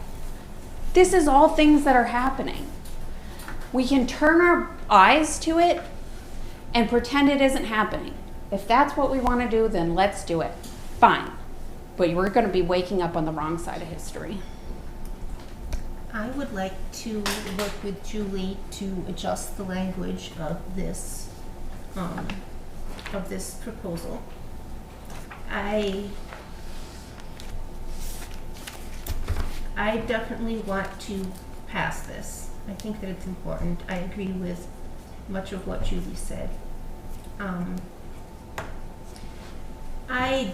[SPEAKER 7] This is all things that are happening. We can turn our eyes to it and pretend it isn't happening. If that's what we want to do, then let's do it. Fine. But we're going to be waking up on the wrong side of history.
[SPEAKER 5] I would like to work with Julie to adjust the language of this proposal. I definitely want to pass this. I think that it's important. I agree with much of what Julie said. I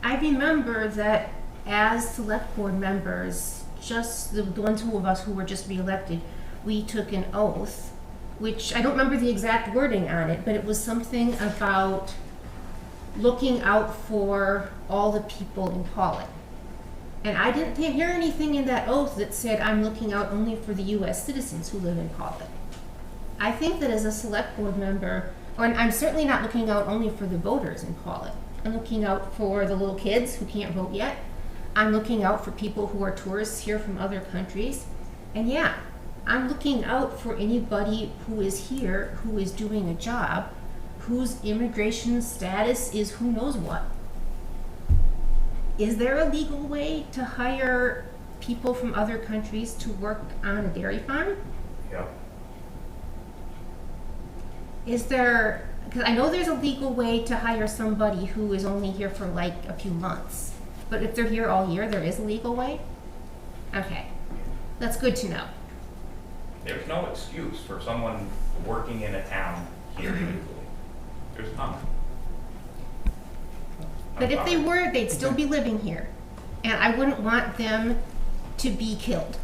[SPEAKER 5] remember that as select board members, just the one, two of us who were just reelected, we took an oath, which I don't remember the exact wording on it, but it was something about looking out for all the people in Pawlet. And I didn't hear anything in that oath that said I'm looking out only for the U.S. citizens who live in Pawlet. I think that as a select board member, and I'm certainly not looking out only for the voters in Pawlet. I'm looking out for the little kids who can't vote yet. I'm looking out for people who are tourists here from other countries. And yeah, I'm looking out for anybody who is here, who is doing a job, whose immigration status is who knows what. Is there a legal way to hire people from other countries to work on a dairy farm?
[SPEAKER 16] Yeah.
[SPEAKER 5] Is there, because I know there's a legal way to hire somebody who is only here for like a few months, but if they're here all year, there is a legal way? Okay, that's good to know.
[SPEAKER 16] There's no excuse for someone working in a town here illegally. There's none.
[SPEAKER 5] But if they were, they'd still be living here, and I wouldn't want them to be killed.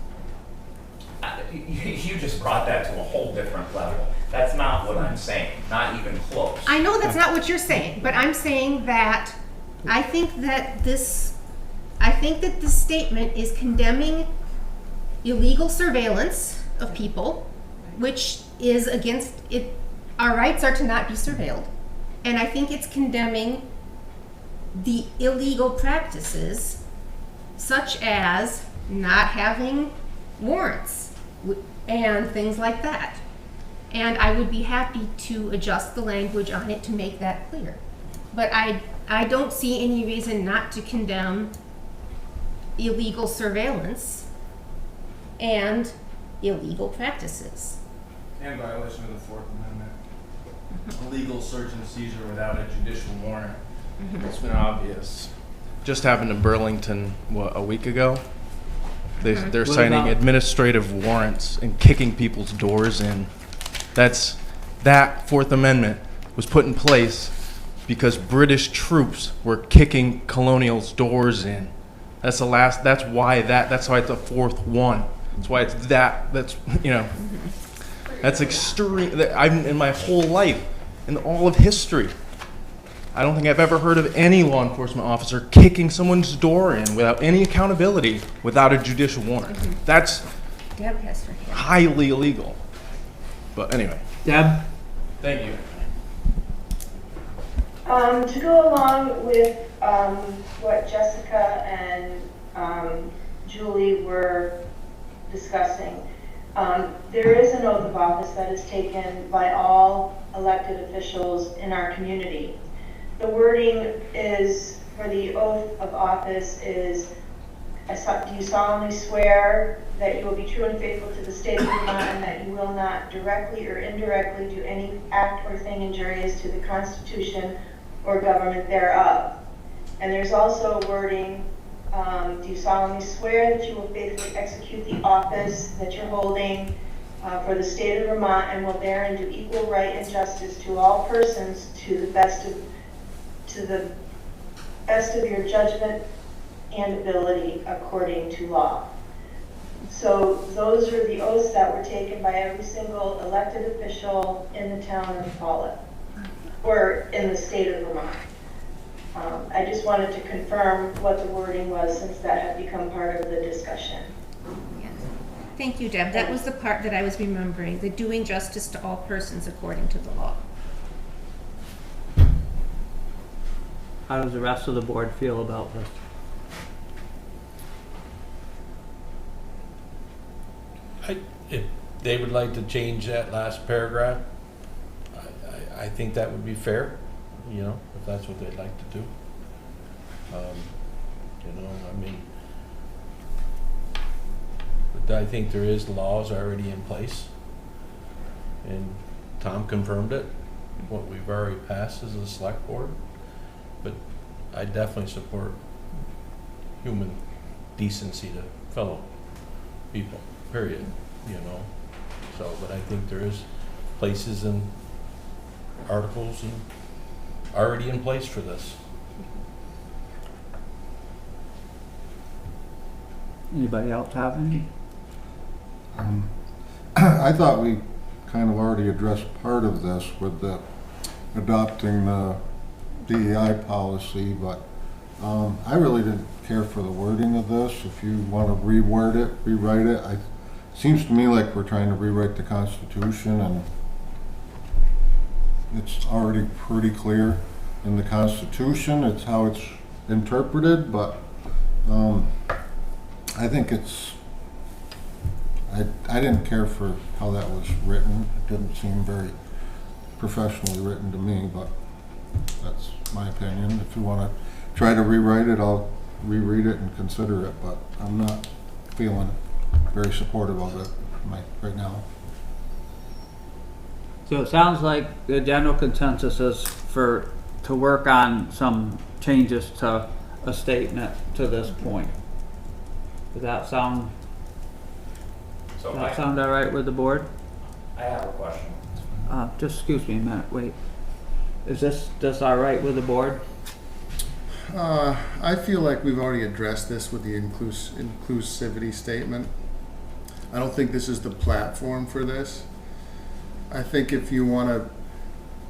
[SPEAKER 16] You just brought that to a whole different level. That's not what I'm saying, not even close.
[SPEAKER 5] I know that's not what you're saying, but I'm saying that I think that this statement is condemning illegal surveillance of people, which is against it. our rights are to not be surveilled. And I think it's condemning the illegal practices such as not having warrants and things like that. And I would be happy to adjust the language on it to make that clear. But I don't see any reason not to condemn illegal surveillance and illegal practices.
[SPEAKER 1] And violation of the Fourth Amendment. Illegal search and seizure without a judicial warrant. It's been obvious. Just happened in Burlington, what, a week ago? They're
[SPEAKER 2] What
[SPEAKER 1] signing
[SPEAKER 2] about-
[SPEAKER 1] administrative warrants and kicking people's doors in. That Fourth Amendment was put in place because British troops were kicking colonials' doors in. That's why it's a fourth one. That's why it's that's extreme. In my whole life, in all of history, I don't think I've ever heard of any law enforcement officer kicking someone's door in without any accountability, without a judicial warrant. That's
[SPEAKER 5] Deb has her hand.
[SPEAKER 1] highly illegal. But anyway.
[SPEAKER 2] Deb?
[SPEAKER 1] Thank you.
[SPEAKER 15] To go along with what Jessica and Julie were discussing, there is an oath of office that is taken by all elected officials in our community. The wording is, for the oath of office is, do you solemnly swear that you will be true and faithful to the state of Vermont and that you will not directly or indirectly do any act or thing injurious to the Constitution or government thereof? And there's also wording, do you solemnly swear that you will faithfully execute the office that you're holding for the state of Vermont and will therein do equal right and justice to all persons to the best of your judgment and ability according to law. So those are the oaths that were taken by every single elected official in the town of Pawlet, or in the state of Vermont. I just wanted to confirm what the wording was, since that had become part of the discussion.
[SPEAKER 5] Yes. Thank you, Deb. That was the part that I was remembering, the doing justice to all persons according to the law.
[SPEAKER 2] How does the rest of the board feel about this?
[SPEAKER 9] If they would like to change that last paragraph, I think that would be fair, if that's what they'd like to do. But I think there is laws already in place, and Tom confirmed it, what we've already passed as a select board. But I definitely support human decency to fellow people, period, So, but I think there is places and articles and already in place for this.
[SPEAKER 2] Anybody else have any?
[SPEAKER 4] I thought we kind of already addressed part of this with the adopting the DEI policy, but I really didn't care for the wording of this. If you want to reword it, rewrite it. It seems to me like we're trying to rewrite the Constitution, and it's already pretty clear in the Constitution. It's how it's interpreted, but I think I didn't care for how that was written. It didn't seem very professionally written to me, but that's my opinion. If you want to try to rewrite it, I'll reread it and consider it, but I'm not feeling very supportive of it right now.
[SPEAKER 2] So it sounds like the general consensus is to work on some changes to a statement to this point. Does that sound all right with the board?
[SPEAKER 16] I have a question.
[SPEAKER 2] Just excuse me a minute, wait. Is this all right with the board?
[SPEAKER 10] I feel like we've already addressed this with the inclusivity statement. I don't think this is the platform for this. I think if you want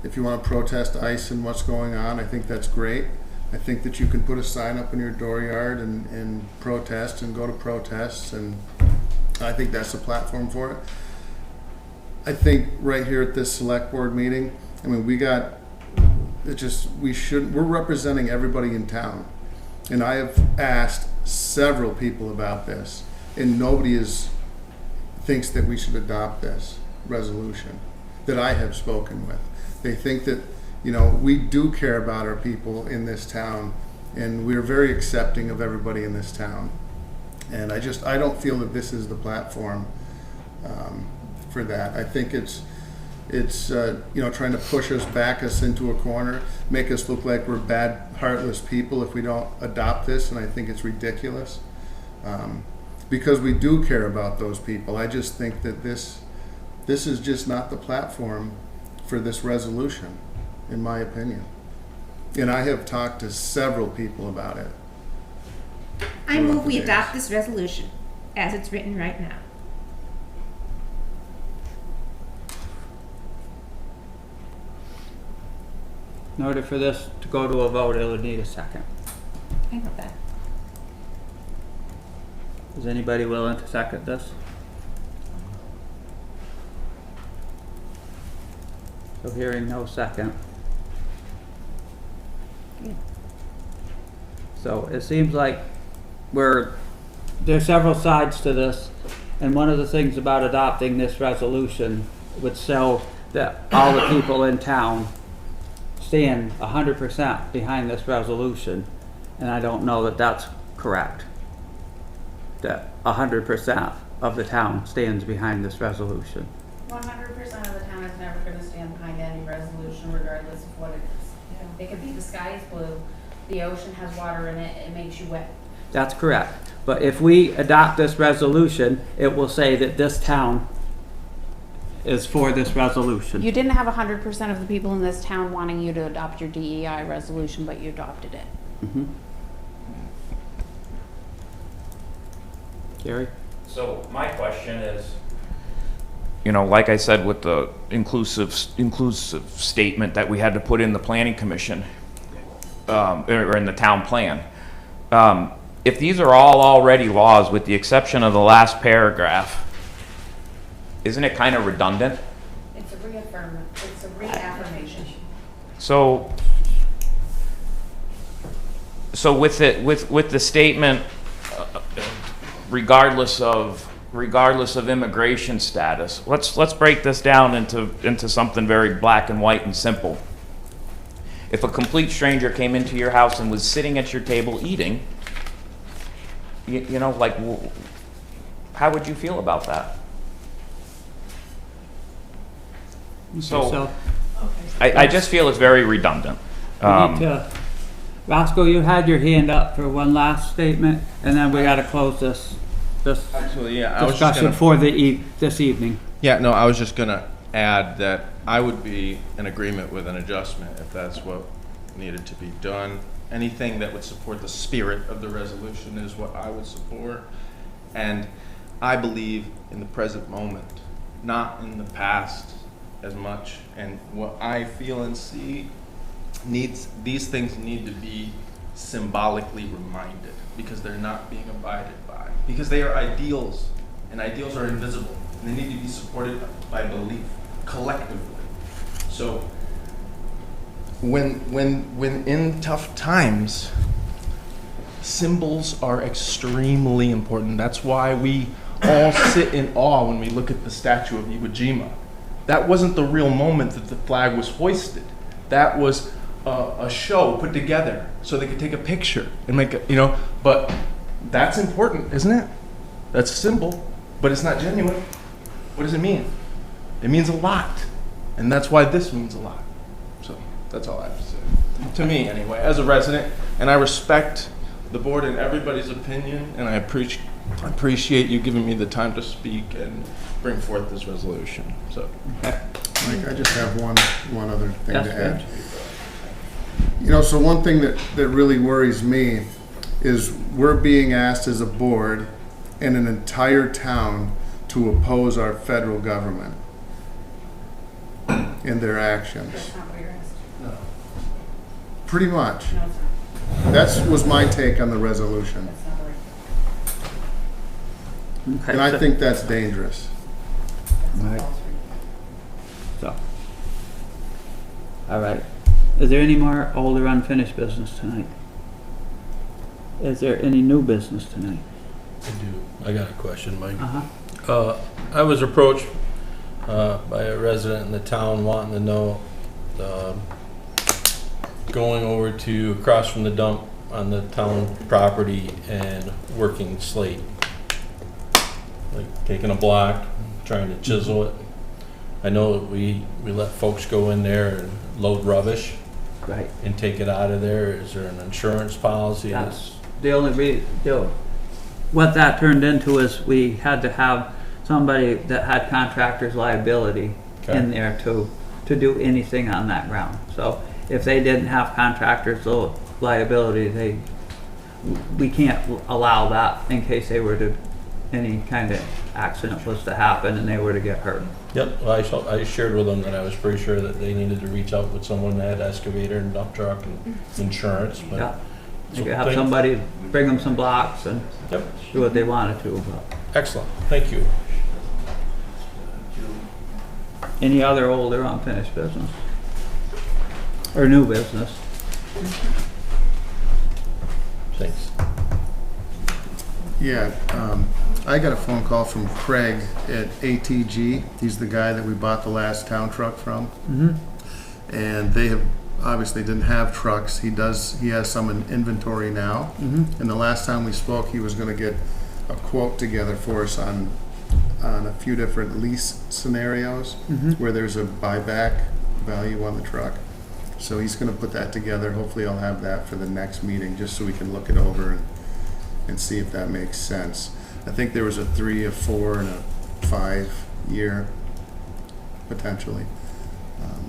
[SPEAKER 10] to protest ICE and what's going on, I think that's great. I think that you can put a sign up in your dooryard and protest and go to protests, and I think that's the platform for it. I think right here at this select board meeting, I mean, we're representing everybody in town. And I have asked several people about this, and nobody thinks that we should adopt this resolution that I have spoken with. They think that, we do care about our people in this town, and we're very accepting of everybody in this town. And I don't feel that this is the platform for that. I think it's trying to push us into a corner, make us look like we're bad, heartless people if we don't adopt this, and I think it's ridiculous. Because we do care about those people. I just think that this is just not the platform for this resolution, in my opinion. And I have talked to several people about it.
[SPEAKER 5] I move we adopt this resolution as it's written right now.
[SPEAKER 2] In order for this to go to a vote, it would need a second.
[SPEAKER 5] I know that.
[SPEAKER 2] Is anybody willing to second this? So hearing no second. So it seems like there's several sides to this, and one of the things about adopting this resolution would show that all the people in town stand 100% behind this resolution, and I don't know that that's correct. That 100% of the town stands behind this resolution.
[SPEAKER 7] 100% of the town is never going to stand behind any resolution, regardless of what it is. It could be the sky is blue, the ocean has water in it, it makes you wet.
[SPEAKER 2] That's correct. But if we adopt this resolution, it will say that this town is for this resolution.
[SPEAKER 7] You didn't have 100% of the people in this town wanting you to adopt your DEI resolution, but you adopted it.
[SPEAKER 2] Mm-hmm. Gary?
[SPEAKER 16] So my question is, like I said with the inclusive statement that we had to put in the planning commission, or in the town plan. If these are all already laws, with the exception of the last paragraph, isn't it kind of redundant?
[SPEAKER 7] It's a reaffirmation.
[SPEAKER 16] So with the statement, regardless of immigration status, let's break this down into something very black and white and simple. If a complete stranger came into your house and was sitting at your table eating, how would you feel about that? So I just feel it's very redundant.
[SPEAKER 2] Roscoe, you had your hand up for one last statement, and then we got to close this
[SPEAKER 1] Actually, yeah, I was just
[SPEAKER 2] discussion for this evening.
[SPEAKER 1] Yeah, no, I was just gonna add that I would be in agreement with an adjustment if that's what needed to be done. Anything that would support the spirit of the resolution is what I would support. And I believe in the present moment, not in the past as much. And what I feel and see these things need to be symbolically reminded, because they're not being abided by. Because they are ideals, and ideals are invisible, and they need to be supported by belief, collectively. So when in tough times, symbols are extremely important. That's why we all sit in awe when we look at the statue of Iwo Jima. That wasn't the real moment that the flag was hoisted. That was a show put together so they could take a picture and make it, but that's important, isn't it? That's a symbol, but it's not genuine. What does it mean? It means a lot, and that's why this means a lot. So that's all I have to say. To me, anyway, as a resident, and I respect the board and everybody's opinion, and I appreciate you giving me the time to speak and bring forth this resolution. So,
[SPEAKER 10] Mike, I just have one other thing
[SPEAKER 2] Yes,
[SPEAKER 10] to add. So one thing that really worries me is we're being asked as a board and an entire town to oppose our federal government in their actions.
[SPEAKER 7] That's not what you're asking.
[SPEAKER 10] No. Pretty much.
[SPEAKER 7] No, it's not.
[SPEAKER 10] That was my take on the resolution.
[SPEAKER 7] That's not right.
[SPEAKER 10] And I think that's dangerous.
[SPEAKER 7] That's false.
[SPEAKER 2] All right. Is there any more old or unfinished business tonight? Is there any new business tonight?
[SPEAKER 9] I do. I got a question, Mike.
[SPEAKER 2] Uh-huh.
[SPEAKER 9] I was approached by a resident in the town wanting to know going over to across from the dump on the town property and working slate. Like taking a block, trying to chisel it. I know that we let folks go in there and load rubbish.
[SPEAKER 2] Right.
[SPEAKER 9] And take it out of there. Is there an insurance policy?
[SPEAKER 2] That's the only what that turned into is we had to have somebody that had contractor's liability in there to do anything on that ground. So if they didn't have contractor's liability, we can't allow that in case they were to, any kind of accident was to happen and they were to get hurt.
[SPEAKER 9] Yep, well, I shared with them that I was pretty sure that they needed to reach out with someone that had excavator and dump truck and insurance, but.
[SPEAKER 2] Yeah. You could have somebody bring them some blocks and do what they wanted to. But.
[SPEAKER 9] Excellent, thank you.
[SPEAKER 2] Any other old or unfinished business? Or new business?
[SPEAKER 9] Thanks.
[SPEAKER 10] Yeah, I got a phone call from Craig at ATG. He's the guy that we bought the last town truck from.
[SPEAKER 2] Mm-hmm.
[SPEAKER 10] And they have obviously didn't have trucks. He has some in inventory now.
[SPEAKER 2] Mm-hmm.
[SPEAKER 10] And the last time we spoke, he was going to get a quote together for us on a few different lease scenarios where there's a buyback value on the truck. So he's going to put that together. Hopefully I'll have that for the next meeting just so we can look it over and see if that makes sense. I think there was a 3, a 4, and a 5 year potentially.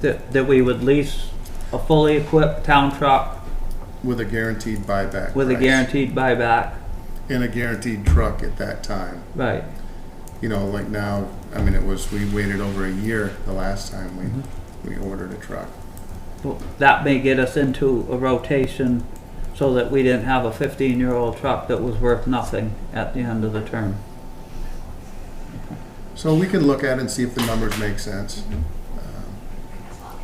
[SPEAKER 2] That we would lease a fully equipped town truck
[SPEAKER 10] with a guaranteed buyback.
[SPEAKER 2] With
[SPEAKER 10] price.
[SPEAKER 2] A guaranteed buyback.
[SPEAKER 10] And a guaranteed truck at that time.
[SPEAKER 2] Right.
[SPEAKER 10] You know, like now, I mean, we waited over a year the last time we ordered a truck.
[SPEAKER 2] Well, that may get us into a rotation so that we didn't have a 15-year-old truck that was worth nothing at the end of the term.
[SPEAKER 10] So we can look at it and see if the numbers make sense.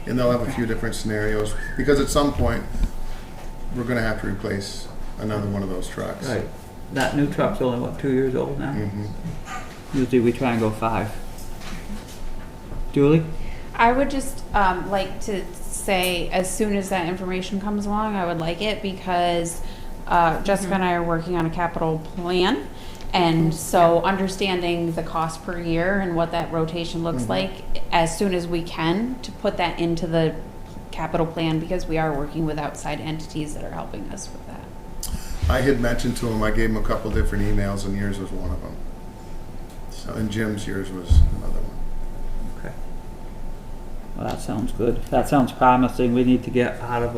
[SPEAKER 10] And they'll have a few different scenarios because at some point we're going to have to replace another one of those trucks.
[SPEAKER 2] Right. That new truck's only, what, 2 years old now?
[SPEAKER 10] Mm-hmm.
[SPEAKER 2] Usually we try and go 5. Julie?
[SPEAKER 7] I would just like to say as soon as that information comes along, I would like it because Jessica and I are working on a capital plan. And so understanding the cost per year and what that rotation looks like as soon as we can to put that into the capital plan because we are working with outside entities that are helping us with that.
[SPEAKER 10] I had mentioned to him, I gave him a couple different emails and yours was one of them. So, and Jim's yours was another one.
[SPEAKER 2] Okay. Well, that sounds good. That sounds promising. We need to get out of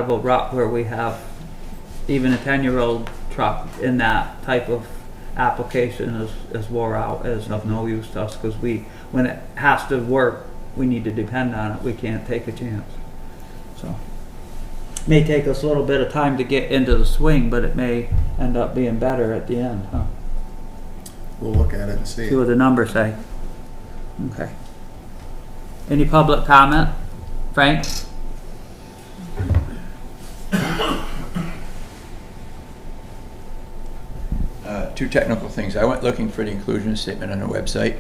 [SPEAKER 2] a rut where we have even a 10-year-old truck in that type of application is wore out, is of no use to us because when it has to work, we need to depend on it. We can't take a chance. So may take us a little bit of time to get into the swing, but it may end up being better at the end, huh?
[SPEAKER 10] We'll look at it and see.
[SPEAKER 2] See what the numbers say. Okay. Any public comment? Frank?
[SPEAKER 12] Two technical things. I went looking for the inclusion statement on the website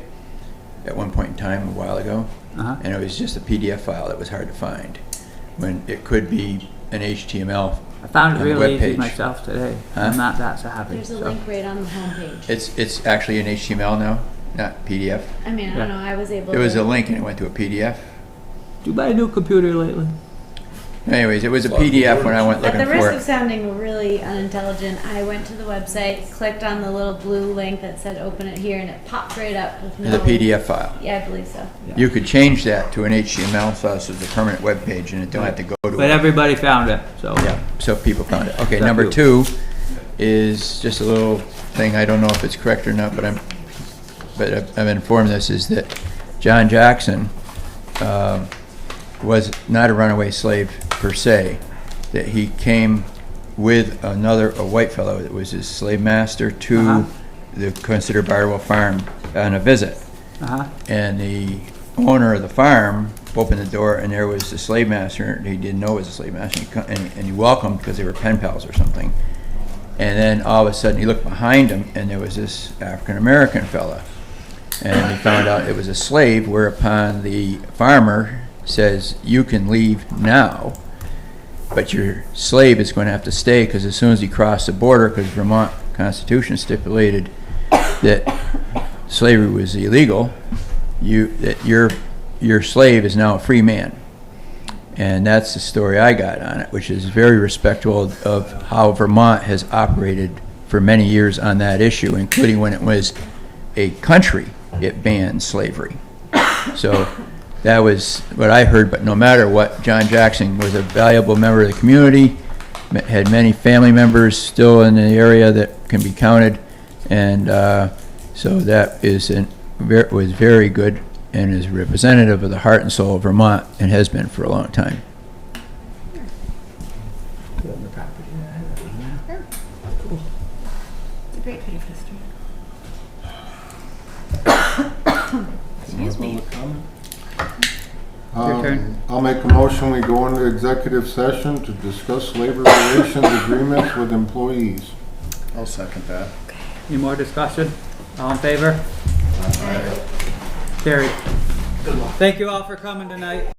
[SPEAKER 12] at one point in time a while ago, and it was just a PDF file that was hard to find when it could be an HTML.
[SPEAKER 2] I found it
[SPEAKER 12] on the
[SPEAKER 2] really easy
[SPEAKER 12] webpage.
[SPEAKER 2] myself today.
[SPEAKER 12] Huh?
[SPEAKER 2] I'm not that savvy.
[SPEAKER 3] There's a link right on the homepage.
[SPEAKER 12] It's actually an HTML now, not PDF.
[SPEAKER 3] I mean, I don't know. I was able.
[SPEAKER 12] There was
[SPEAKER 3] to...
[SPEAKER 12] a link and it went to a PDF.
[SPEAKER 2] Did you buy a new computer lately?
[SPEAKER 12] Anyways, it was a PDF when I went
[SPEAKER 3] At
[SPEAKER 12] looking
[SPEAKER 3] the
[SPEAKER 12] for
[SPEAKER 3] risk
[SPEAKER 12] it.
[SPEAKER 3] of sounding really unintelligent, I went to the website, clicked on the little blue link that said "Open it here," and it popped right up with no.
[SPEAKER 12] The PDF file.
[SPEAKER 3] Yeah, I believe so.
[SPEAKER 2] Yeah.
[SPEAKER 12] You could change that to an HTML file so it's a permanent web page and it don't have to go to
[SPEAKER 2] But everybody found it, so.
[SPEAKER 12] Yeah, so people found it. Okay,
[SPEAKER 2] Except
[SPEAKER 12] number
[SPEAKER 2] you.
[SPEAKER 12] 2 is just a little thing, I don't know if it's correct or not, but I'm informed this is that John Jackson was not a runaway slave per se, that he came with a white fellow that was his slave master to the considered Barwell farm on a visit. And the owner of the farm opened the door, and there was the slave master. He didn't know it was a slave master, and he welcomed because they were pen pals or something. And then all of a sudden, he looked behind him, and there was this African-American fella. And he found out it was a slave, whereupon the farmer says, "You can leave now, but your slave is going to have to stay, because as soon as he crossed the border, because Vermont Constitution stipulated that slavery was illegal, that your slave is now a free man." And that's the story I got on it, which is very respectful of how Vermont has operated for many years on that issue, including when it was a country, it banned slavery. So that was what I heard, but no matter what, John Jackson was a valuable member of the community, had many family members still in the area that can be counted, and so that was very good and is representative of the heart and soul of Vermont and has been for a long time.
[SPEAKER 5] It's a great bit of history.
[SPEAKER 4] Excuse
[SPEAKER 5] me.
[SPEAKER 2] Your turn.
[SPEAKER 4] I'll make a motion, we go into executive session to discuss labor relations agreements with employees.
[SPEAKER 10] I'll second that.
[SPEAKER 2] Any more discussion? All in favor? Carried. Thank you all for coming tonight.